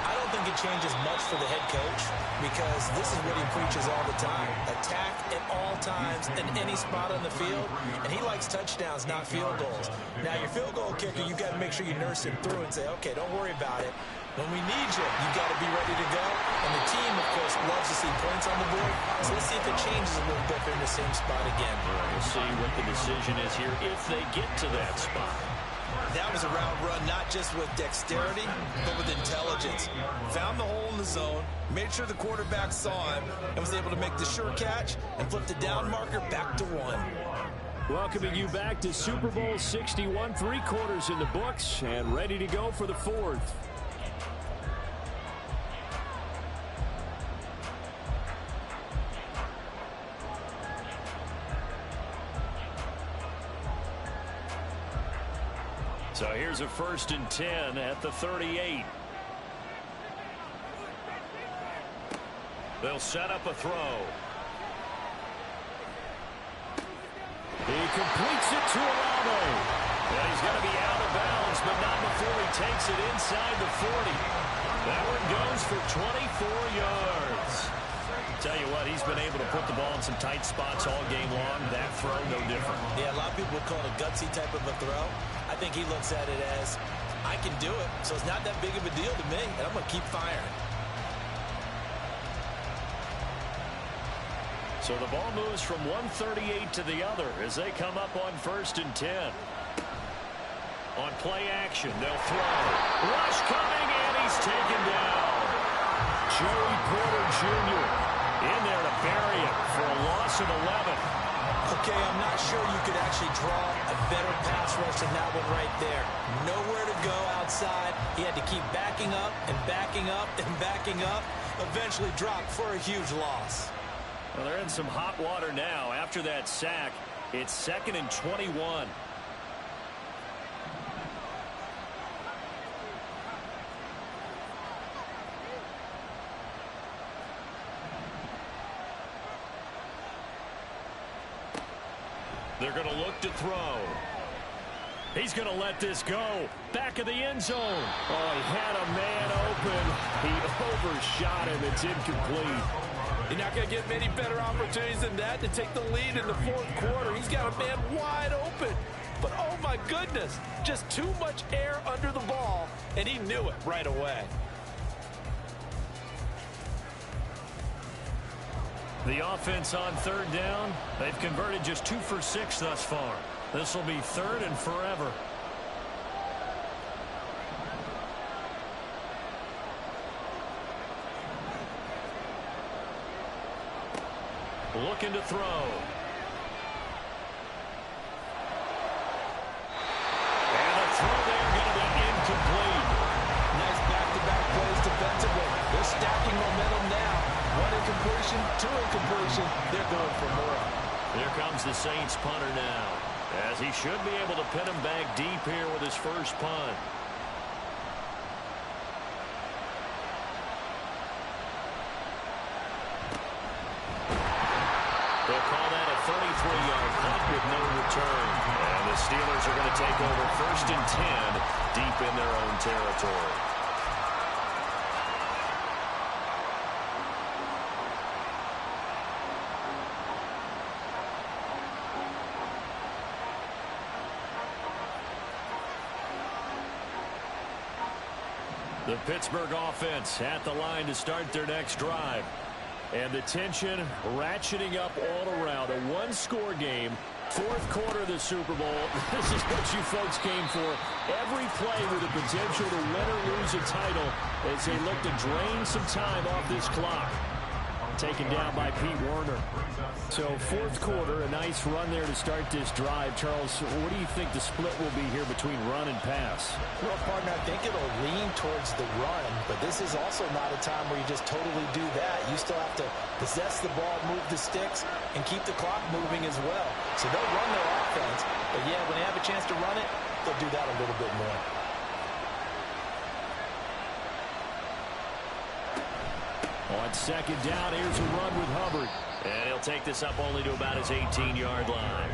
I don't think it changes much for the head coach because this is what he preaches all the time. Attack at all times in any spot on the field, and he likes touchdowns, not field goals. Now, your field goal kicker, you've got to make sure you nurse him through and say, okay, don't worry about it. When we need you, you've got to be ready to go. And the team, of course, loves to see points on the board. So let's see if it changes a little bit. They're in the same spot again. We'll see what the decision is here if they get to that spot. That was a route run, not just with dexterity, but with intelligence. Found the hole in the zone, made sure the quarterback saw him, and was able to make the sure catch and flip the down marker back to 1. Welcoming you back to Super Bowl 61, 3 quarters in the books and ready to go for the 4th. So here's a 1st and 10 at the 38. They'll set up a throw. He completes it to Olave. And he's going to be out of bounds, but not before he takes it inside the 40. That one goes for 24 yards. Tell you what, he's been able to put the ball in some tight spots all game long. That throw, no different. Yeah, a lot of people would call it a gutsy type of a throw. I think he looks at it as, I can do it, so it's not that big of a deal to me, and I'm going to keep firing. So the ball moves from 138 to the other as they come up on 1st and 10. On play action, they'll throw. Rush coming, and he's taken down. Joey Porter Jr. in there to bury him for a loss of 11. Okay, I'm not sure you could actually draw a better pass rush than that one right there. Nowhere to go outside. He had to keep backing up and backing up and backing up. Eventually dropped for a huge loss. Well, they're in some hot water now. After that sack, it's 2nd and 21. They're going to look to throw. He's going to let this go. Back of the end zone. Oh, he had a man open. He overshot him. It's incomplete. You're not going to get many better opportunities than that to take the lead in the 4th quarter. He's got a man wide open. But, oh, my goodness, just too much air under the ball, and he knew it right away. The offense on 3rd down. They've converted just 2 for 6 thus far. This will be 3rd and forever. Looking to throw. And the throw there going to be incomplete. Nice back-to-back plays defensively. They're stacking momentum now. 1 incompletion, 2 incompletion. They're going for more. Here comes the Saints punter now, as he should be able to pin him back deep here with his first punt. They'll call that a 33-yard punt with no return. And the Steelers are going to take over 1st and 10 deep in their own territory. The Pittsburgh offense at the line to start their next drive. And the tension ratcheting up all around. A 1-score game. 4th quarter of the Super Bowl. This is what you folks came for. Every play with the potential to win or lose a title as they look to drain some time off this clock. Taken down by Pete Werner. So 4th quarter, a nice run there to start this drive. Charles, what do you think the split will be here between run and pass? Well, partner, I think it'll lean towards the run, but this is also not a time where you just totally do that. You still have to possess the ball, move the sticks, and keep the clock moving as well. So they'll run their offense, but yeah, when they have a chance to run it, they'll do that a little bit more. On 2nd down, here's a run with Hubbard. And he'll take this up only to about his 18-yard line.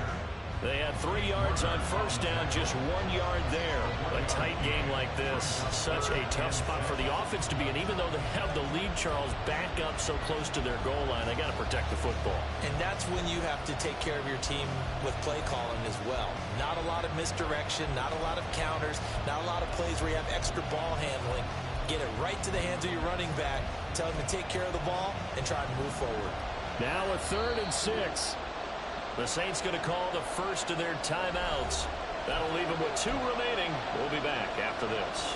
They had 3 yards on 1st down, just 1 yard there. A tight game like this, such a tough spot for the offense to be in. Even though they have the lead, Charles, back up so close to their goal line, they got to protect the football. And that's when you have to take care of your team with play calling as well. Not a lot of misdirection, not a lot of counters, not a lot of plays where you have extra ball handling. Get it right to the hands of your running back. Tell him to take care of the ball and try and move forward. Now a 3rd and 6. The Saints going to call the first of their timeouts. That'll leave them with 2 remaining. We'll be back after this.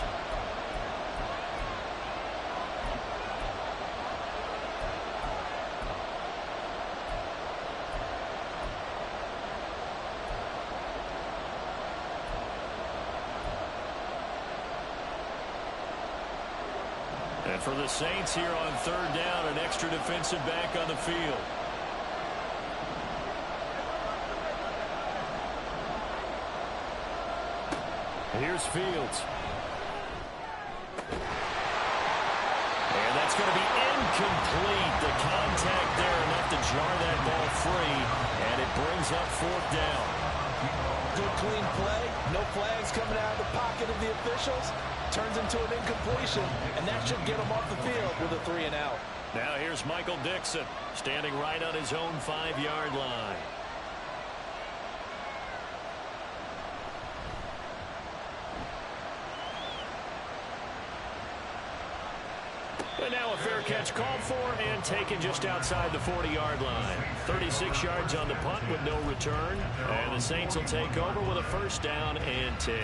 And for the Saints here on third down, an extra defensive back on the field. Here's Fields. And that's going to be incomplete. The contact there enough to jar that ball free, and it brings up fourth down. Good clean play. No flags coming out of the pocket of the officials. Turns into an incompletion, and that should get him off the field with a 3 and out. Now here's Michael Dixon standing right on his own 5-yard line. And now a fair catch called for and taken just outside the 40-yard line. 36 yards on the punt with no return. And the Saints will take over with a first down and 10.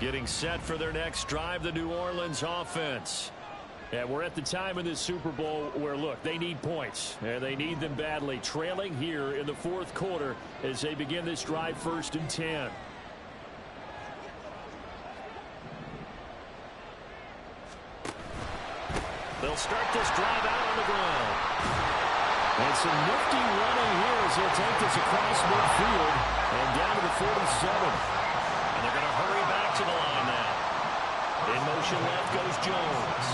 Getting set for their next drive, the New Orleans offense. And we're at the time in this Super Bowl where, look, they need points. And they need them badly. Trailing here in the fourth quarter as they begin this drive, first and 10. They'll start this drive out on the ground. And some nifty running here as they'll take this across midfield and down to the 47. And they're going to hurry back to the line now. In motion left goes Jones.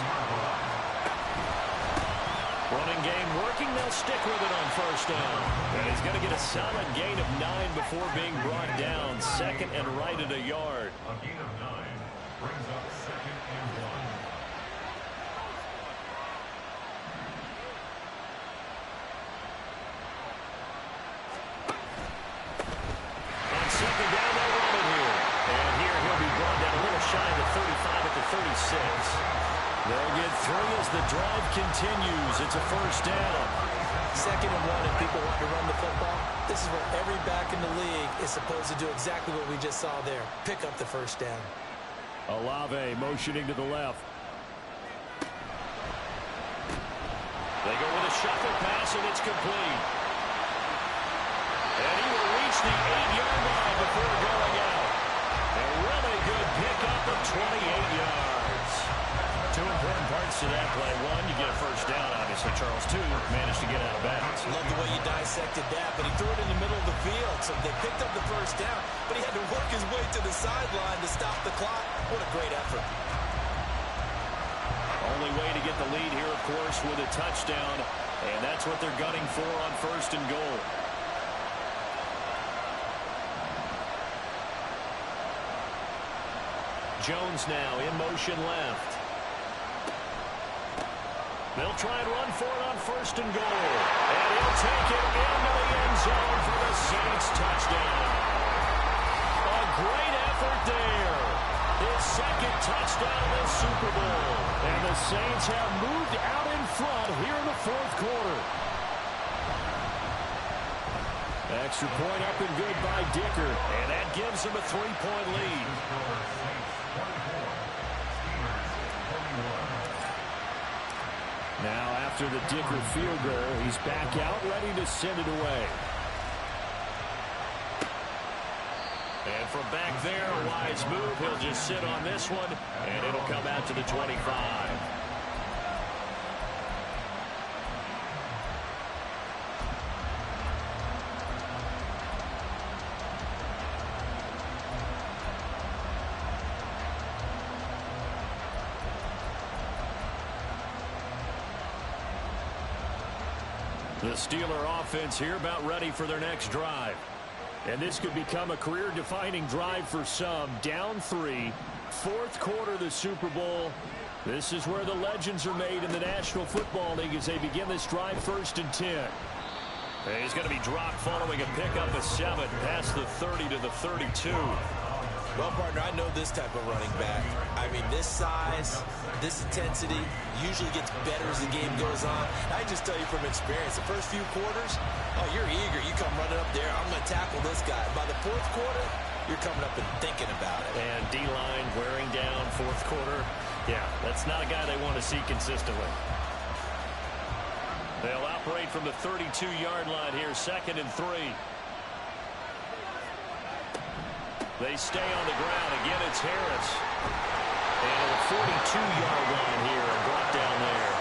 Running game working. They'll stick with it on first down. And he's going to get a solid gain of 9 before being brought down. Second and right at a yard. A gain of 9 brings up second and 1. On second down, they'll run it here. And here he'll be brought down a little shy of the 35 at the 36. They'll get 3 as the drive continues. It's a first down. Second and 1, and people want to run the football. This is where every back in the league is supposed to do exactly what we just saw there. Pick up the first down. Olave motioning to the left. They go with a shuffle pass, and it's complete. And he will reach the 8-yard line before going out. A really good pickup of 28 yards. 2 important parts to that play. 1, you get a first down, obviously. Charles, 2, managed to get out of bounds. Love the way you dissected that, but he threw it in the middle of the field, so they picked up the first down, but he had to work his way to the sideline to stop the clock. What a great effort. Only way to get the lead here, of course, with a touchdown, and that's what they're gunning for on first and goal. Jones now in motion left. They'll try and run for it on first and goal. And he'll take it into the end zone for the Saints touchdown. A great effort there. His second touchdown of the Super Bowl. And the Saints have moved out in front here in the fourth quarter. Extra point up and good by Dicker. And that gives him a 3-point lead. Now after the Dicker field goal, he's back out ready to send it away. And from back there, a wise move. He'll just sit on this one, and it'll come out to the 25. The Steeler offense here about ready for their next drive. And this could become a career-defining drive for some. Down 3, fourth quarter of the Super Bowl. This is where the legends are made in the National Football League as they begin this drive first and 10. And he's going to be dropped following a pickup of 7 past the 30 to the 32. Well, partner, I know this type of running back. I mean, this size, this intensity usually gets better as the game goes on. I just tell you from experience, the first few quarters, oh, you're eager. You come running up there, I'm going to tackle this guy. By the fourth quarter, you're coming up and thinking about it. And D-line wearing down fourth quarter. Yeah, that's not a guy they want to see consistently. They'll operate from the 32-yard line here, 2nd and 3. They stay on the ground. Again, it's Harris. And at the 42-yard line here, brought down there.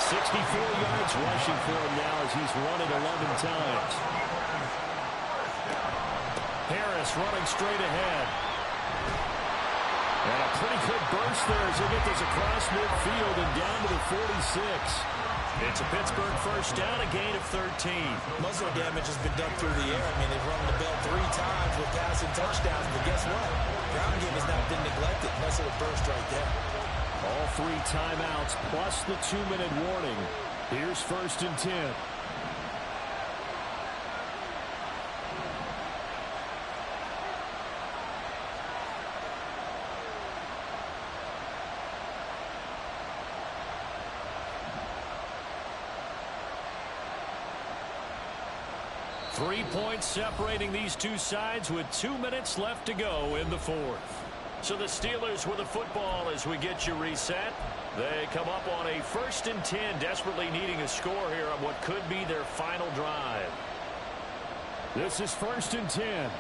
64 yards rushing for him now as he's run it 11 times. Harris running straight ahead. And a pretty good burst there as they get this across midfield and down to the 46. It's a Pittsburgh first down, a gain of 13. Most of the damage has been done through the air. I mean, they've run the bell 3 times with passing touchdowns, but guess what? Ground game has not been neglected. Nice little burst right there. All 3 timeouts plus the 2-minute warning. Here's 1st and 10. 3 points separating these two sides with 2 minutes left to go in the 4th. So the Steelers with the football as we get you reset. They come up on a 1st and 10, desperately needing a score here on what could be their final drive. This is 1st and 10.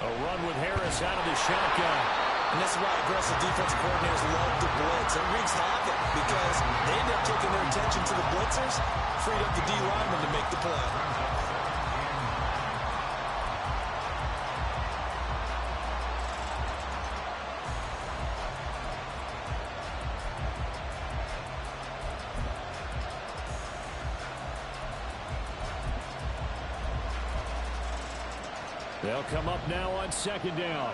A run with Harris out of the shotgun. And this is why aggressive defensive coordinators love to blitz. It wreaks havoc because they end up taking their attention to the blitzers, freed up the D lineman to make the play. They'll come up now on 2nd down.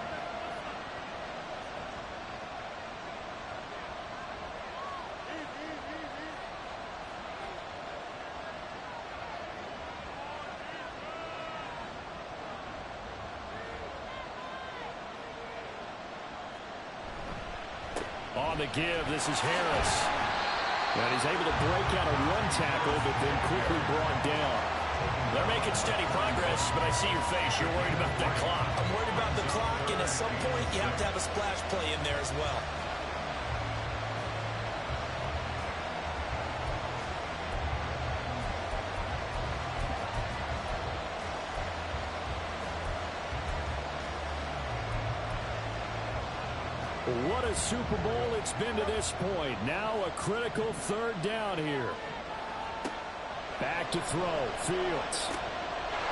On the give, this is Harris. And he's able to break out a 1 tackle, but then quickly brought down. They're making steady progress, but I see your face. You're worried about that clock. I'm worried about the clock, and at some point, you have to have a splash play in there as well. What a Super Bowl it's been to this point. Now a critical 3rd down here. Back to throw. Fields.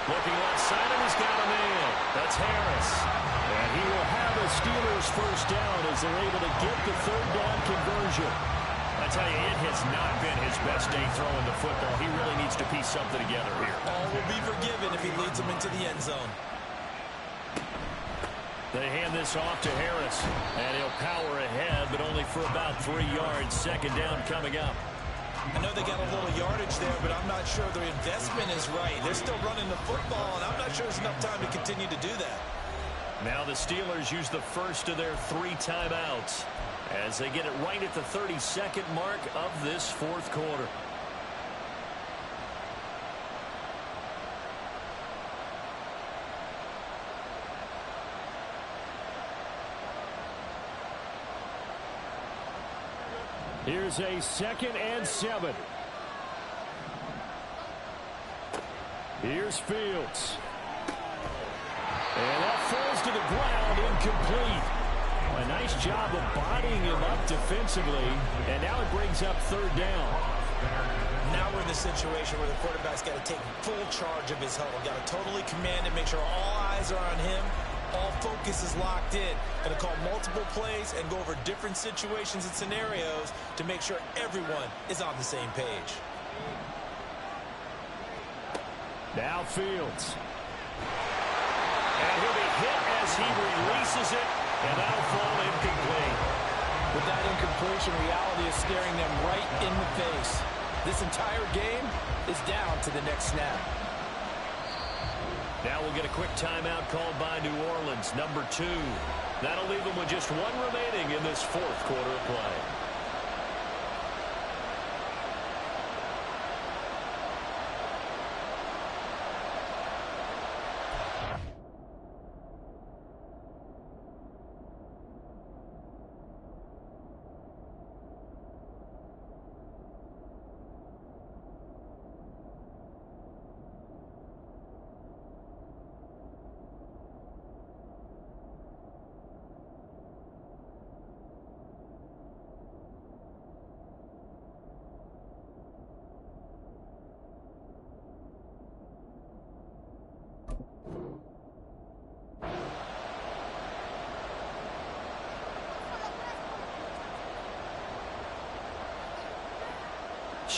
Looking left side, and he's got a man. That's Harris. And he will have a Steelers first down as they're able to get the 3rd down conversion. I tell you, it has not been his best day throwing the football. He really needs to piece something together here. All will be forgiven if he leads them into the end zone. They hand this off to Harris, and he'll power ahead, but only for about 3 yards. 2nd down coming up. I know they got a little yardage there, but I'm not sure their investment is right. They're still running the football, and I'm not sure there's enough time to continue to do that. Now the Steelers use the first of their 3 timeouts as they get it right at the 32nd mark of this 4th quarter. Here's a 2nd and 7. Here's Fields. And that falls to the ground, incomplete. A nice job of bodying him up defensively, and now it brings up 3rd down. Now we're in the situation where the quarterback's got to take full charge of his huddle. Got to totally command it, make sure all eyes are on him. All focus is locked in. Going to call multiple plays and go over different situations and scenarios to make sure everyone is on the same page. Now Fields. And he'll be hit as he releases it, and that'll fall incomplete. With that incompletion, reality is staring them right in the face. This entire game is down to the next snap. Now we'll get a quick timeout called by New Orleans, number 2. That'll leave them with just 1 remaining in this 4th quarter of play.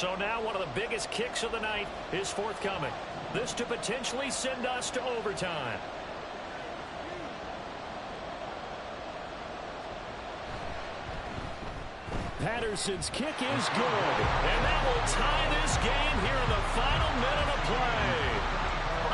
So now one of the biggest kicks of the night is forthcoming. This to potentially send us to overtime. Patterson's kick is good. And that will tie this game here in the final minute of play.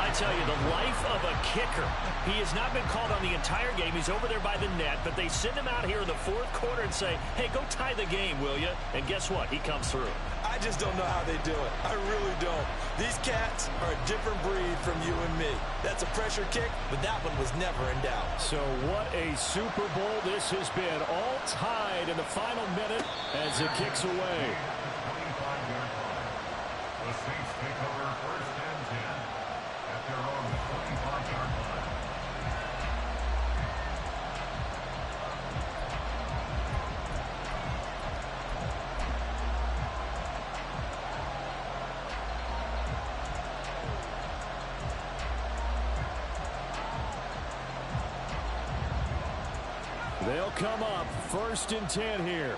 I tell you, the life of a kicker. He has not been called on the entire game. He's over there by the net, but they send him out here in the fourth quarter and say, hey, go tie the game, will you? And guess what? He comes through. I just don't know how they do it. I really don't. These cats are a different breed from you and me. That's a pressure kick, but that one was never in doubt. So what a Super Bowl this has been. All tied in the final minute as it kicks away. 25-yard line. The Saints take over first and 10 at their own 25-yard line. They'll come up first and 10 here.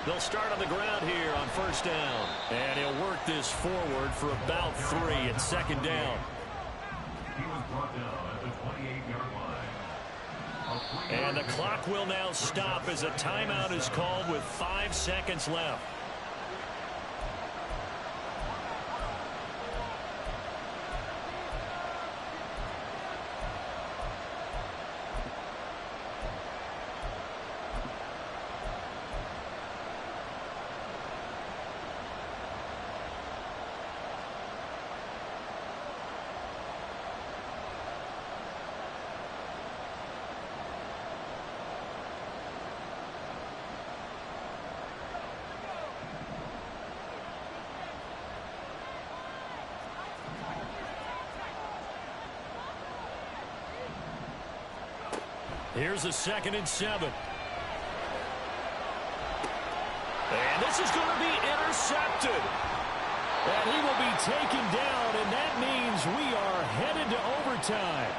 They'll start on the ground here on first down. And he'll work this forward for about 3 at second down. He was brought down at the 28-yard line. And the clock will now stop as a timeout is called with 5 seconds left. Here's a 2nd and 7. And this is going to be intercepted. And he will be taken down, and that means we are headed to overtime.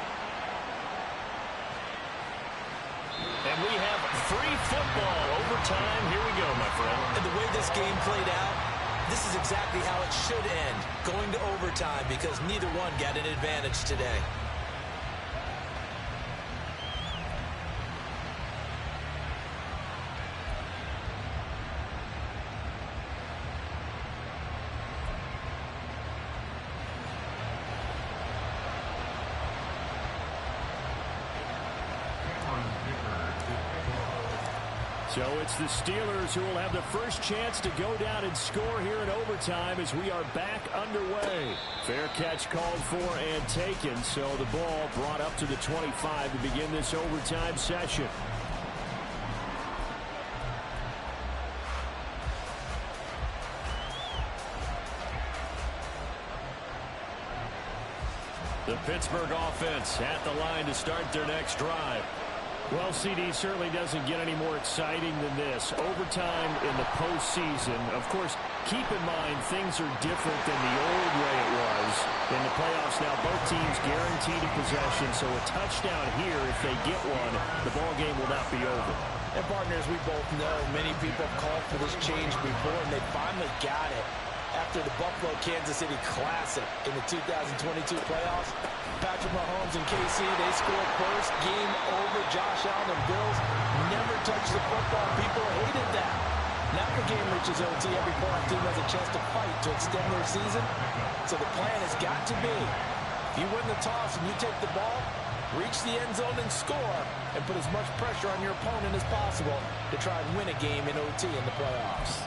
And we have free football overtime. Here we go, my friend. And the way this game played out, this is exactly how it should end, going to overtime, because neither one got an advantage today. So it's the Steelers who will have the first chance to go down and score here in overtime as we are back underway. Fair catch called for and taken, so the ball brought up to the 25 to begin this overtime session. The Pittsburgh offense at the line to start their next drive. Well, CD, certainly doesn't get any more exciting than this. Overtime in the postseason. Of course, keep in mind things are different than the old way it was. In the playoffs now, both teams guaranteed a possession, so a touchdown here, if they get one, the ball game will not be over. And partners, we both know many people have called for this change before, and they finally got it after the Buffalo-Kansas City Classic in the 2022 playoffs. Patrick Mahomes and KC, they scored first. Game over. Josh Allen and Bills never touched the football. People hated that. Now the game reaches OT. Every playoff team has a chance to fight to extend their season. So the plan has got to be, if you win the toss and you take the ball, reach the end zone and score, and put as much pressure on your opponent as possible to try and win a game in OT in the playoffs.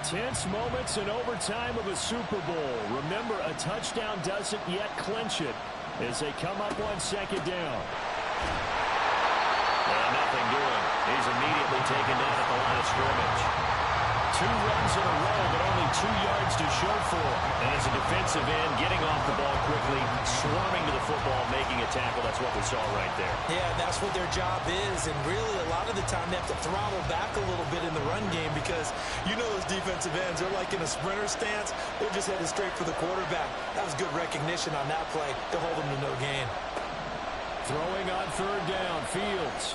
Tense moments in overtime of a Super Bowl. Remember, a touchdown doesn't yet clinch it as they come up on second down. And nothing doing. He's immediately taken down at the line of scrimmage. 2 runs in a row, but only 2 yards to show for it. And as a defensive end, getting off the ball quickly, swarming to the football, making a tackle. That's what we saw right there. Yeah, that's what their job is. And really, a lot of the time, they have to throttle back a little bit in the run game because you know those defensive ends, they're like in a sprinter stance. They're just headed straight for the quarterback. That was good recognition on that play to hold them to no gain. Throwing on 3rd down, Fields.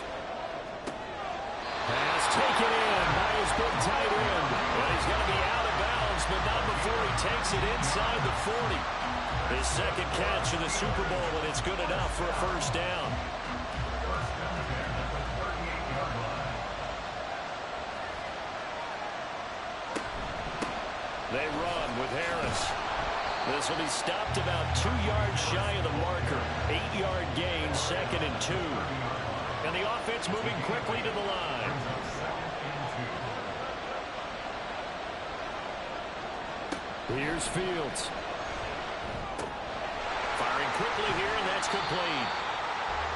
Pass taken in by his big tight end. And he's going to be out of bounds, but not before he takes it inside the 40. His 2nd catch in the Super Bowl, and it's good enough for a 1st down. They run with Harris. This will be stopped about 2 yards shy of the marker. 8-yard gain, 2nd and 2. And the offense moving quickly to the line. Here's Fields. Firing quickly here, and that's complete.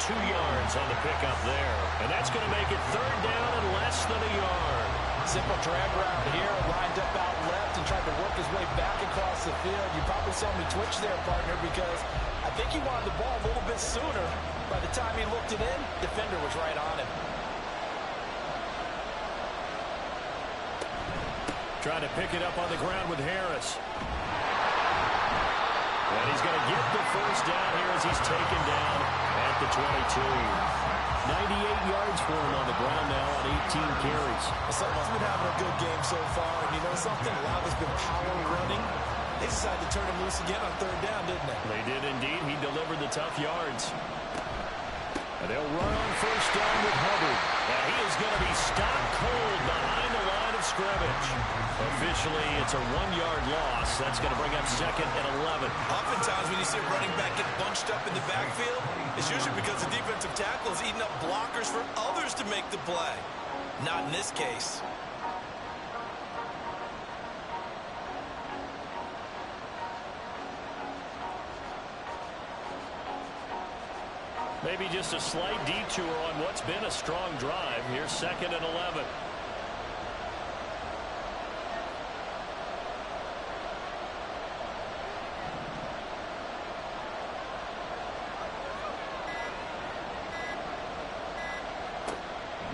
2 yards on the pickup there. And that's going to make it 3rd down and less than a yard. Simple drag route here, lined up out left and tried to work his way back across the field. You probably saw me twitch there, partner, because I think he wanted the ball a little bit sooner. By the time he looked it in, defender was right on him. Trying to pick it up on the ground with Harris. And he's going to get the 1st down here as he's taken down at the 22. 98 yards for him on the ground now on 18 carries. Someone's been having a good game so far, and you know something? A lot has been power running. They decided to turn him loose again on 3rd down, didn't they? They did indeed. He delivered the tough yards. And they'll run on 1st down with Hubbard. And he is going to be stopped cold behind the line of scrimmage. Officially, it's a 1-yard loss. That's going to bring up 2nd and 11. Oftentimes when you see a running back get bunched up in the backfield, it's usually because the defensive tackle is eating up blockers for others to make the play. Not in this case. Maybe just a slight detour on what's been a strong drive. Here's 2nd and 11.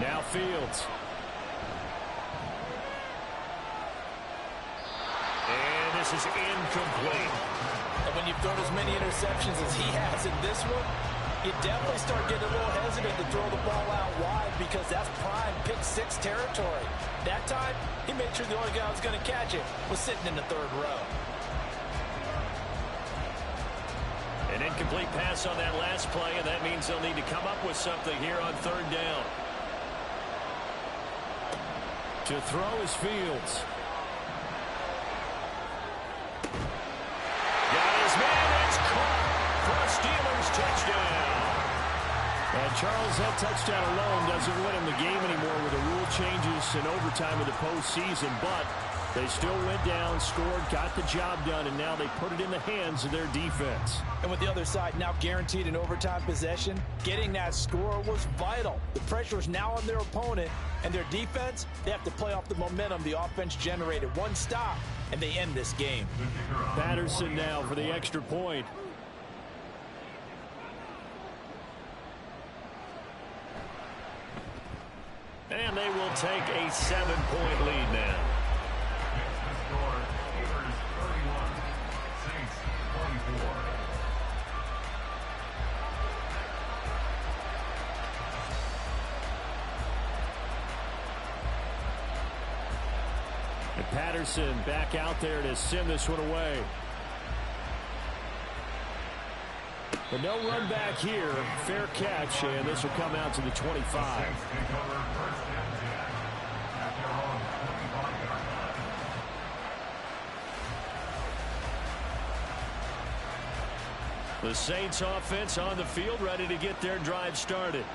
Now Fields. And this is incomplete. And when you've thrown as many interceptions as he has in this one, you definitely start getting a little hesitant to throw the ball out wide because that's prime pick-6 territory. That time, he made sure the only guy who was going to catch it was sitting in the 3rd row. An incomplete pass on that last play, and that means they'll need to come up with something here on 3rd down. To throw is Fields. Got his man. It's caught for a Steelers touchdown. And Charles, that touchdown alone doesn't win him the game anymore with the rule changes and overtime in the postseason, but they still went down, scored, got the job done, and now they put it in the hands of their defense. And with the other side now guaranteed an overtime possession, getting that score was vital. The pressure is now on their opponent, and their defense, they have to play off the momentum the offense generated. One stop, and they end this game. Patterson now for the extra point. And they will take a 7-point lead now. The score, Steelers 31, Saints 24. And Patterson back out there to send this one away. But no run back here. Fair catch, and this will come out to the 25. Saints take over 1st and 10 at their own 25-yard line. The Saints offense on the field, ready to get their drive started.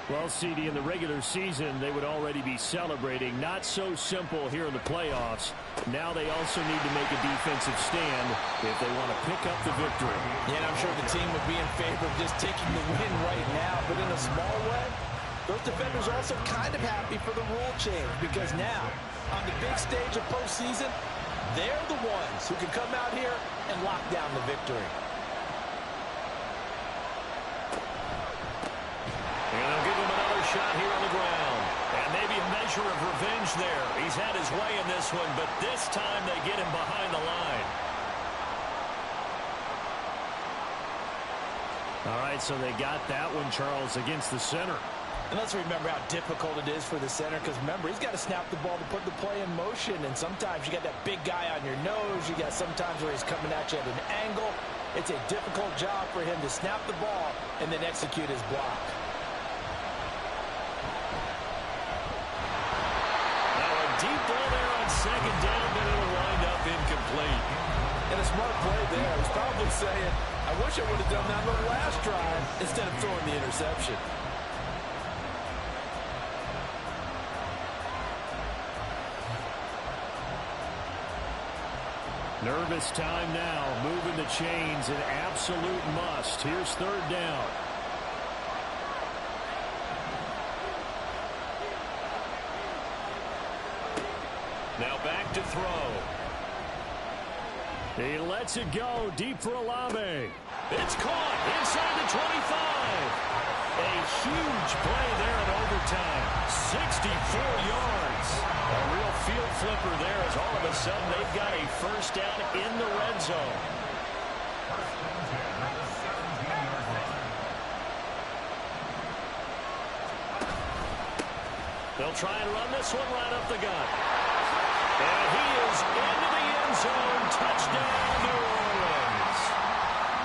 Well, CD, in the regular season, they would already be celebrating. Not so simple here in the playoffs. Now they also need to make a defensive stand if they want to pick up the victory. Yeah, and I'm sure the team would be in favor of just taking the win right now, but in a small way, those defenders are also kind of happy for the rule change because now On the big stage of postseason, they're the ones who can come out here and lock down the victory. And they'll give him another shot here on the ground. And maybe a measure of revenge there. He's had his way in this one, but this time they get him behind the line. All right, so they got that one, Charles, against the center. And let's remember how difficult it is for the center, because remember, he's got to snap the ball to put the play in motion, and sometimes you got that big guy on your nose. You got sometimes where he's coming at you at an angle. It's a difficult job for him to snap the ball and then execute his block. Now a deep ball there on second down, but it'll wind up incomplete. And a smart play there. He's probably saying, I wish I would have done that on the last drive instead of throwing the interception. Nervous time now, moving the chains, an absolute must. Here's third down. Now back to throw. He lets it go deep for Olave. It's caught inside the 25. A huge play there in overtime. 64 yards. A real field flipper there as all of a sudden they've got a first down in the red zone. They'll try and run this one right up the gut. And he is into the end zone. Touchdown, New Orleans.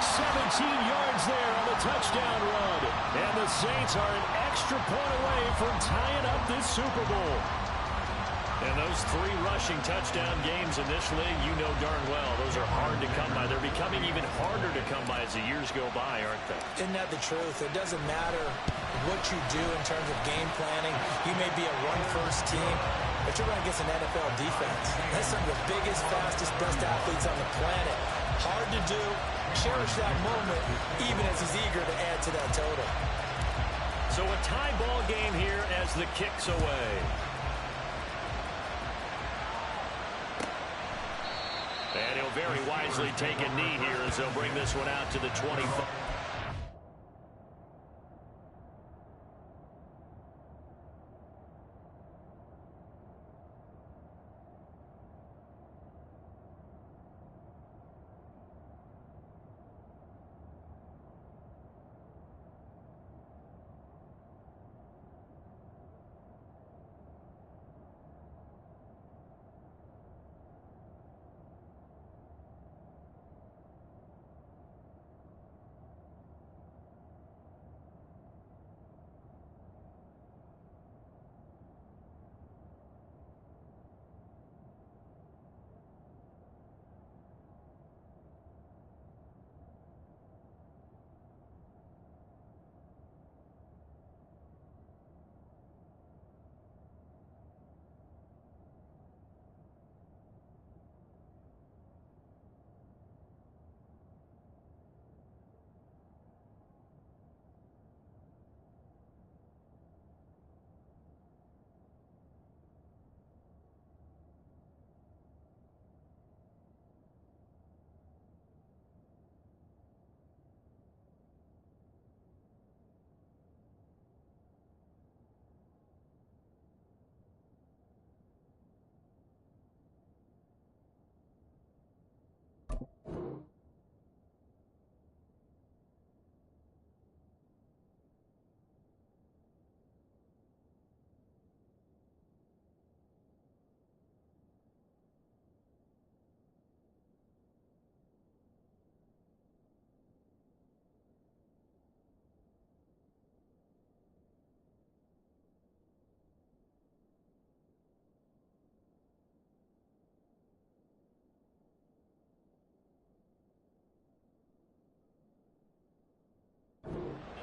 17 yards there on the touchdown run. And the Saints are an extra point away from tying up this Super Bowl. And those 3 rushing touchdown games initially, you know darn well, those are hard to come by. They're becoming even harder to come by as the years go by, aren't they? Isn't that the truth? It doesn't matter what you do in terms of game planning. You may be a run-first team, but you're running against an NFL defense. That's some of the biggest, fastest, best athletes on the planet. Hard to do. Cherish that moment, even as he's eager to add to that total. So a tie ball game here as the kick's away. And he'll very wisely take a knee here as they'll bring this one out to the 25.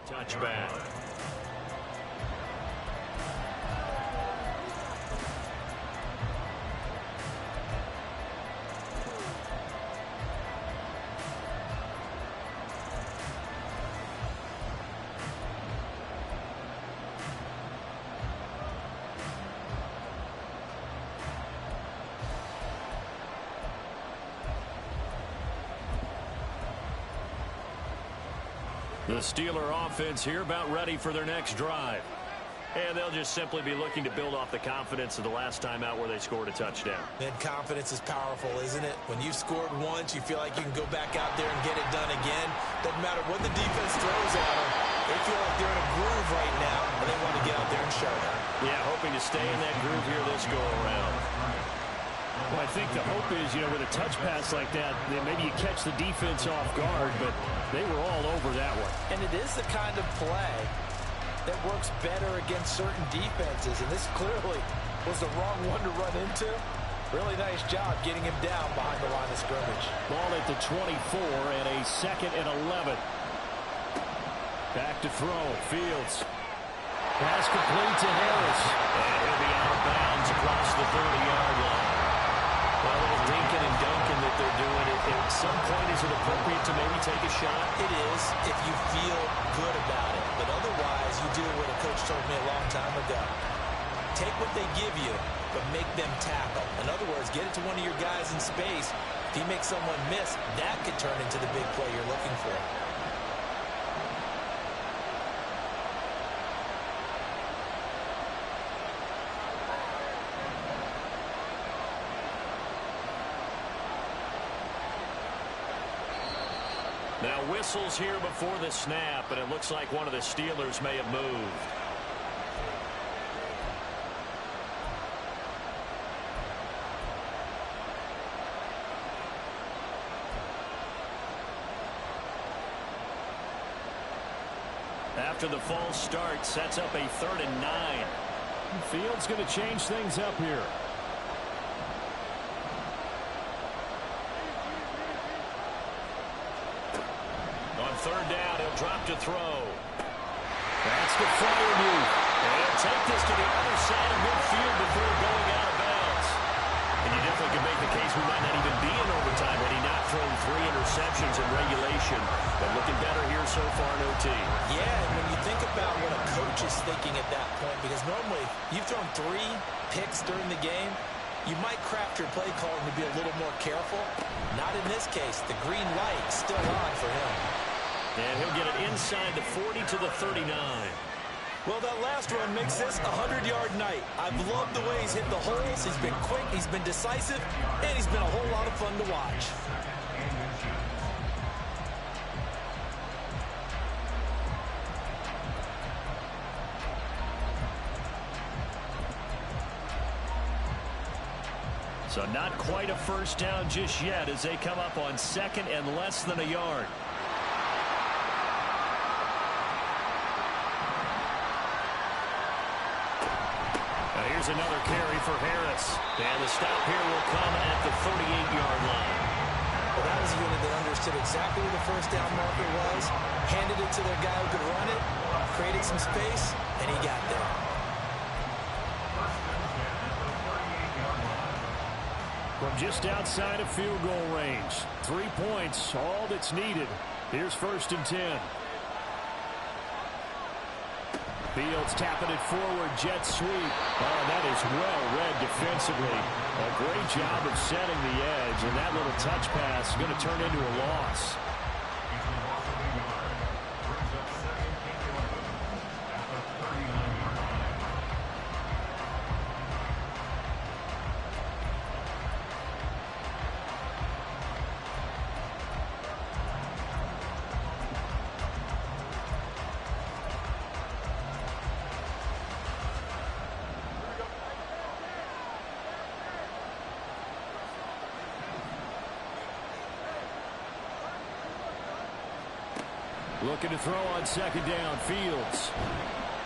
Touchback. The Steeler offense here about ready for their next drive. And they'll just simply be looking to build off the confidence of the last time out where they scored a touchdown. And confidence is powerful, isn't it? When you've scored once, you feel like you can go back out there and get it done again. Doesn't matter what the defense throws at them. They feel like they're in a groove right now, and they want to get out there and show it. Yeah, hoping to stay in that groove here this go-around. Well, I think the hope is, with a touch pass like that, then maybe you catch the defense off guard, but they were all over that one. And it is the kind of play that works better against certain defenses, and this clearly was the wrong one to run into. Really nice job getting him down behind the line of scrimmage. Ball at the 24 and a 2nd and 11. Back to throw. Fields. Pass complete to Harris. And he'll be out of bounds across the 30-yard line. Well, a little dinking and dunking that they're doing. At some point, is it appropriate to maybe take a shot? It is if you feel good about it. But otherwise, you do what a coach told me a long time ago. Take what they give you, but make them tackle. In other words, get it to one of your guys in space. If he makes someone miss, that could turn into the big play you're looking for. Now whistles here before the snap, and it looks like one of the Steelers may have moved. After the false start, sets up a 3rd and 9. Fields going to change things up here. On 3rd down, he'll drop to throw. That's the fire move. And he'll take this to the other side of midfield before going out of bounds. And you definitely could make the case we might not even be in overtime had he not thrown 3 interceptions in regulation. But looking better here so far in OT. Yeah, and when you think about what a coach is thinking at that point, because normally you've thrown 3 picks during the game, you might craft your play calling to be a little more careful. Not in this case. The green light still on for him. And he'll get it inside the 40 to the 39. Well, that last run makes this a 100-yard night. I've loved the way he's hit the holes. He's been quick, he's been decisive, and he's been a whole lot of fun to watch. So not quite a first down just yet as they come up on 2nd and less than a yard. Now here's another carry for Harris. And the stop here will come at the 38-yard line. Well, that was a unit that understood exactly where the first down marker was, handed it to their guy who could run it, created some space, and he got there. From just outside of field goal range. 3 points, all that's needed. Here's 1st and 10. Fields tapping it forward, jet sweep. Oh, that is well read defensively. A great job of setting the edge, and that little touch pass is going to turn into a loss. Looking to throw on 2nd down. Fields.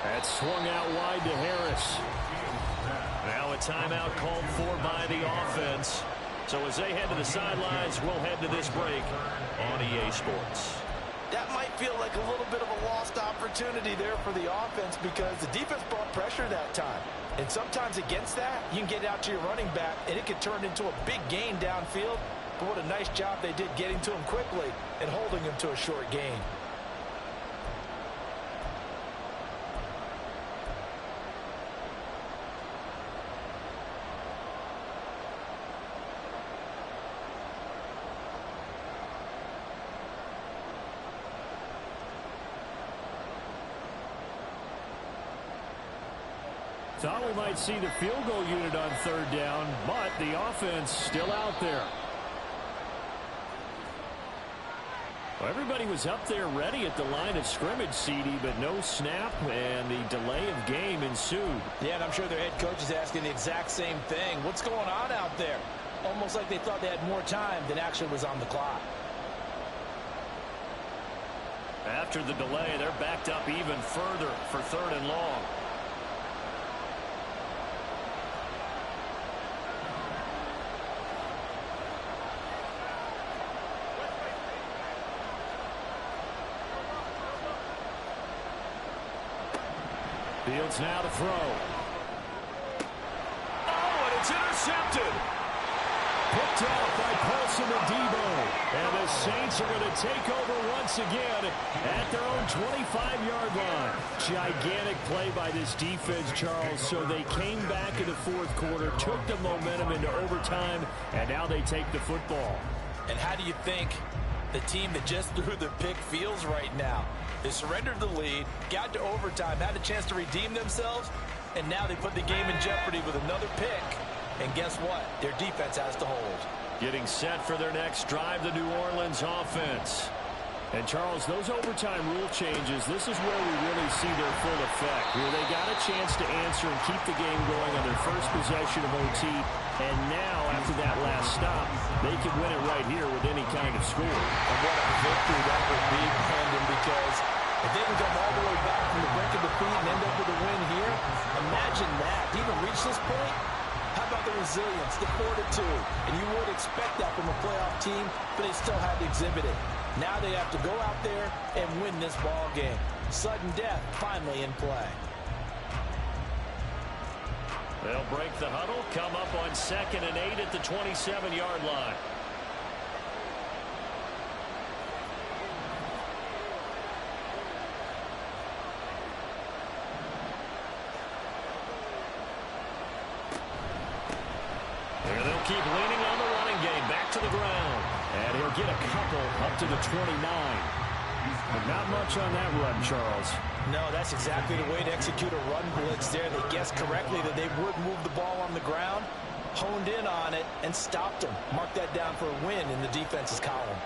That's swung out wide to Harris. Now a timeout called for by the offense. So as they head to the sidelines, we'll head to this break on EA Sports. That might feel like a little bit of a lost opportunity there for the offense because the defense brought pressure that time. And sometimes against that, you can get out to your running back, and it could turn into a big gain downfield. But what a nice job they did getting to him quickly and holding him to a short gain. thought we might see the field goal unit on third down, but the offense still out there. Well, everybody was up there ready at the line of scrimmage, CD, but no snap, and the delay of game ensued. Yeah, and I'm sure their head coach is asking the exact same thing. What's going on out there? Almost like they thought they had more time than actually was on the clock. After the delay, they're backed up even further for third and long. Fields now to throw. Oh, and it's intercepted. Picked off by Paulson Adebo. And the Saints are going to take over once again at their own 25-yard line. Gigantic play by this defense, Charles. So they came back in the fourth quarter, took the momentum into overtime, and now they take the football. And how do you think the team that just threw the pick feels right now? They surrendered the lead, got to overtime, had a chance to redeem themselves, and now they put the game in jeopardy with another pick. And guess what? Their defense has to hold. Getting set for their next drive, the New Orleans offense. And, Charles, those overtime rule changes, this is where we really see their full effect, where they got a chance to answer and keep the game going on their first possession of OT. And now, after that last stop, they can win it right here with any kind of score. And what a victory that would be, Brandon, because if they can come all the way back from the brink of defeat and end up with a win here, imagine that. To even reach this point, how about the resilience, the fortitude? And you would expect that from a playoff team, but they still had to exhibit it. Now they have to go out there and win this ball game. Sudden death finally in play. They'll break the huddle, come up on 2nd and 8 at the 27-yard line. There they'll keep leaning on the running game, back to the ground. And he'll get a couple up to the 29. But not much on that run, Charles. No, that's exactly the way to execute a run blitz there. They guessed correctly that they would move the ball on the ground, honed in on it, and stopped them. Mark that down for a win in the defense's column.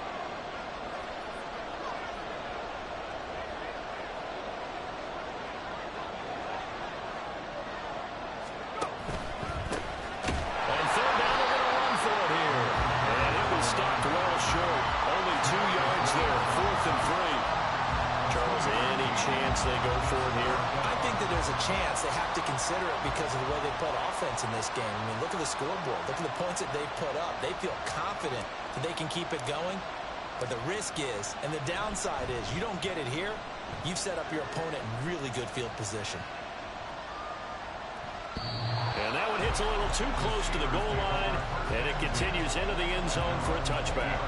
And third down, they're going to run for it here. And it was stopped well short. Only 2 yards there, 4th and 3. Charles, any chance they go for it here? I think that there's a chance. They have to consider it because of the way they played offense in this game. I mean, look at the scoreboard. Look at the points that they've put up. They feel confident that they can keep it going. But the risk is, and the downside is, you don't get it here, you've set up your opponent in really good field position. And that one hits a little too close to the goal line, and it continues into the end zone for a touchback.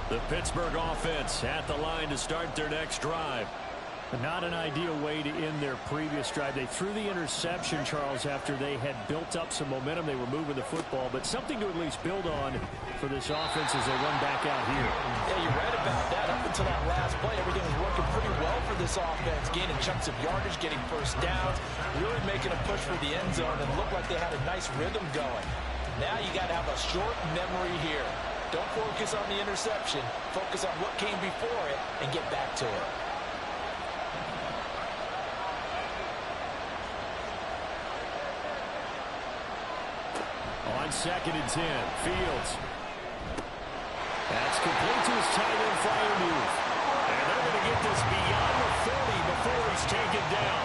The Pittsburgh offense at the line to start their next drive. Not an ideal way to end their previous drive. They threw the interception, Charles, after they had built up some momentum. They were moving the football, but something to at least build on for this offense as they run back out here. Yeah, you're right about that. Up until that last play, everything was working pretty well for this offense, gaining chunks of yardage, getting first downs, really making a push for the end zone, and looked like they had a nice rhythm going. Now you got to have a short memory here. Don't focus on the interception. Focus on what came before it and get back to it. On 2nd and 10, Fields. That's complete to his tight end, Freiermuth. And they're going to get this beyond the 30 before he's taken down.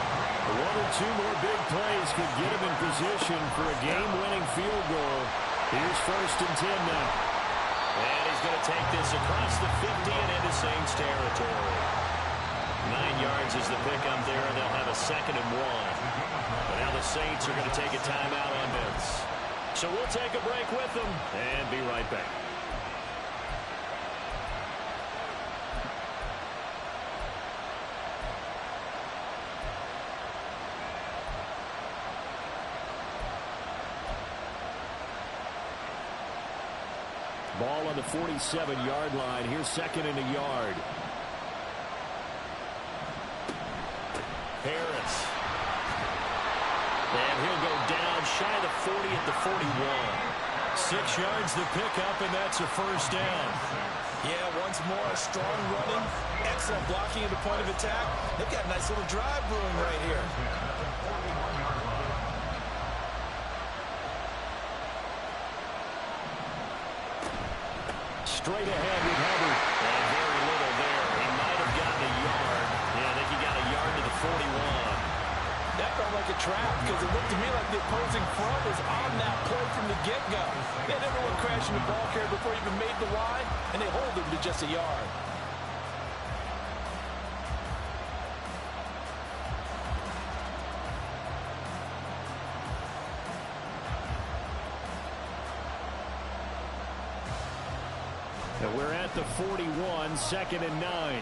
1 or 2 more big plays could get him in position for a game-winning field goal. Here's 1st and 10 now. And he's going to take this across the 50 and into Saints territory. 9 yards is the pickup there, and they'll have a 2nd and 1. But now the Saints are going to take a timeout on this. So we'll take a break with them and be right back. Ball on the 47-yard line. Here's second and a yard. Harris. And he'll go down shy of the 40 at the 41. 6 yards to pick up, and that's a first down. Yeah, once more, strong running, excellent blocking at the point of attack. They've got a nice little drive brewing right here. Straight ahead with Hubbard. And very little there. He might have gotten a yard. Yeah, I think he got a yard to the 41. That felt like a trap because it looked to me like the opposing front was on that play from the get-go. They had everyone crashing the ball carrier before he even made the line, and they hold him to just a yard. And we're at the 41, second and 9.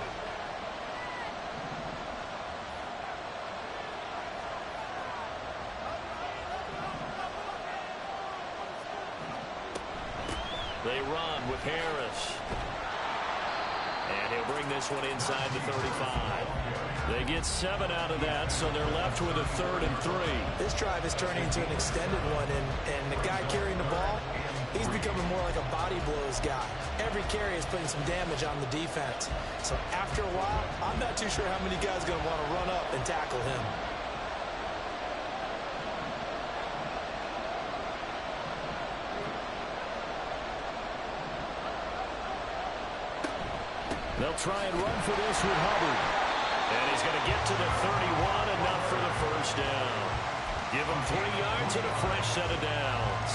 They run with Harris. And he'll bring this one inside the 35. They get 7 out of that, so they're left with a 3rd and 3. This drive is turning into an extended one, and the guy carrying the ball, he's becoming more like a body blows guy. Every carry is putting some damage on the defense. So after a while, I'm not too sure how many guys are going to want to run up and tackle him. They'll try and run for this with Hubbard. And he's going to get to the 31, enough for the first down. Give him 3 yards and a fresh set of downs.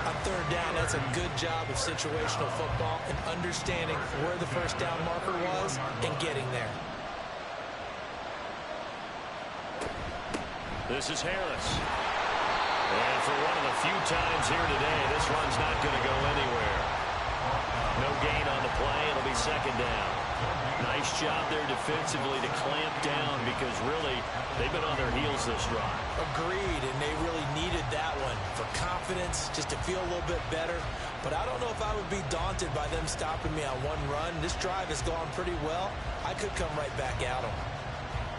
On 3rd down, that's a good job of situational football and understanding where the first down marker was and getting there. This is Harris. And for one of the few times here today, this run's not going to go anywhere. No gain on the play. It'll be second down. Nice job there defensively to clamp down because really they've been on their heels this drive. Agreed, and they really needed that one for confidence, just to feel a little bit better. But I don't know if I would be daunted by them stopping me on one run. This drive has gone pretty well. I could come right back at them.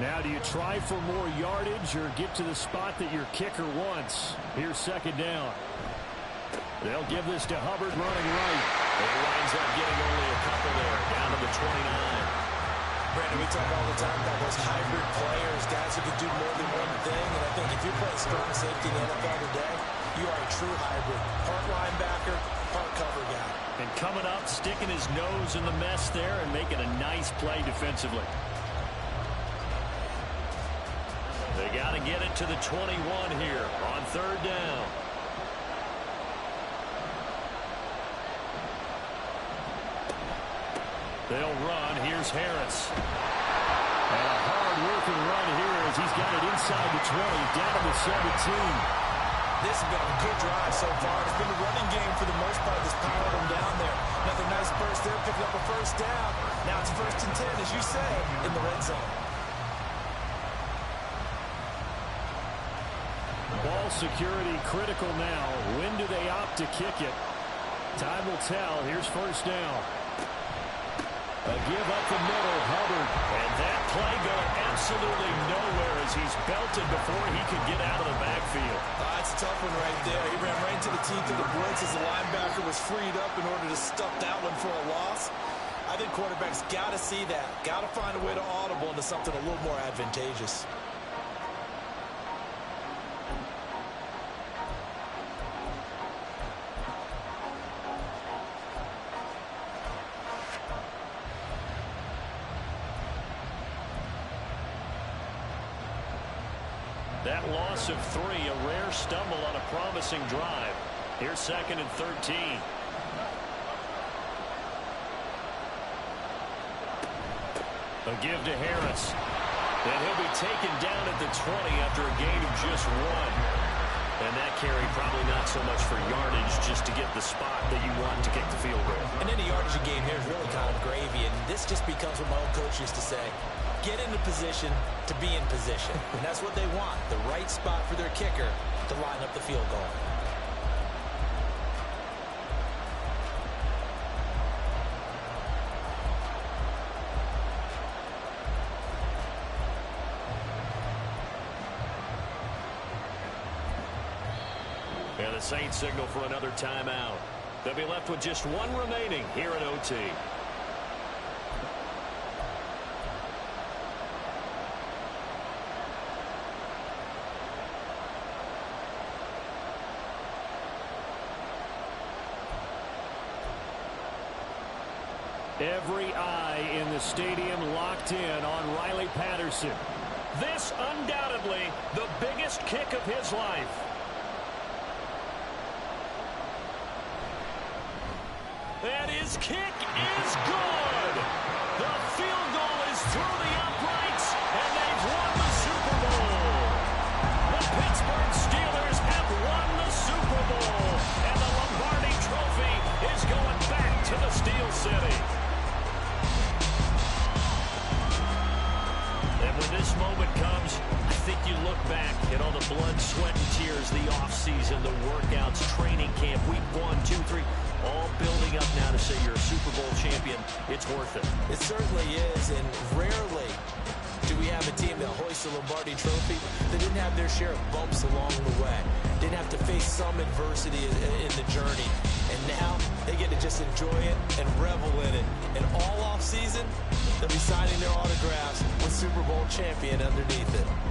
Now, do you try for more yardage or get to the spot that your kicker wants? Here's second down. They'll give this to Hubbard running right. He winds up getting only a couple there, down to the 29. Brandon, we talk all the time about those hybrid players, guys who can do more than one thing. And I think if you're playing strong safety in the NFL today, you are a true hybrid. Part linebacker, part cover guy. And coming up, sticking his nose in the mess there and making a nice play defensively. They got to get it to the 21 here on 3rd down. They'll run. Here's Harris. And a hard-working run here as he's got it inside the 20, down to the 17. This has been a good drive so far. It's been a running game for the most part that's powered them down there. Another nice burst there, picking up a first down. Now it's 1st and 10, as you say, in the red zone. Ball security critical now. When do they opt to kick it? Time will tell. Here's first down. A give up the middle, Hubbard. And that play going absolutely nowhere as he's belted before he could get out of the backfield. That's a tough one right there. He ran right into the teeth of the blitz as the linebacker was freed up in order to stuff that one for a loss. I think quarterbacks got to see that. Got to find a way to audible into something a little more advantageous. That loss of 3, a rare stumble on a promising drive. Here's 2nd and 13. A give to Harris. And he'll be taken down at the 20 after a gain of just 1. And that carry probably not so much for yardage, just to get the spot that you want to kick the field goal. And any yardage gain here is really kind of gravy, and this just becomes what my old coach used to say. Get into position to be in position. And that's what they want, the right spot for their kicker to line up the field goal. And the Saints signal for another timeout. They'll be left with just one remaining here at OT. Every eye in the stadium locked in on Riley Patterson. This undoubtedly the biggest kick of his life. And his kick is good. The field goal is through the uprights, and they've won the Super Bowl. The Pittsburgh Steelers have won the Super Bowl, and the Lombardi Trophy is going back to the Steel City. And when this moment comes, I think you look back at all the blood, sweat, and tears, the offseason, the workouts, training camp, week 1, 2, 3, all building up now to say you're a Super Bowl champion. It's worth it. It certainly is, and rarely do we have a team that hoists the Lombardi Trophy that didn't have their share of bumps along the way, didn't have to face some adversity in the journey, and now they get to just enjoy it and revel in it. And all off season, they'll be signing their autographs with Super Bowl champion underneath it.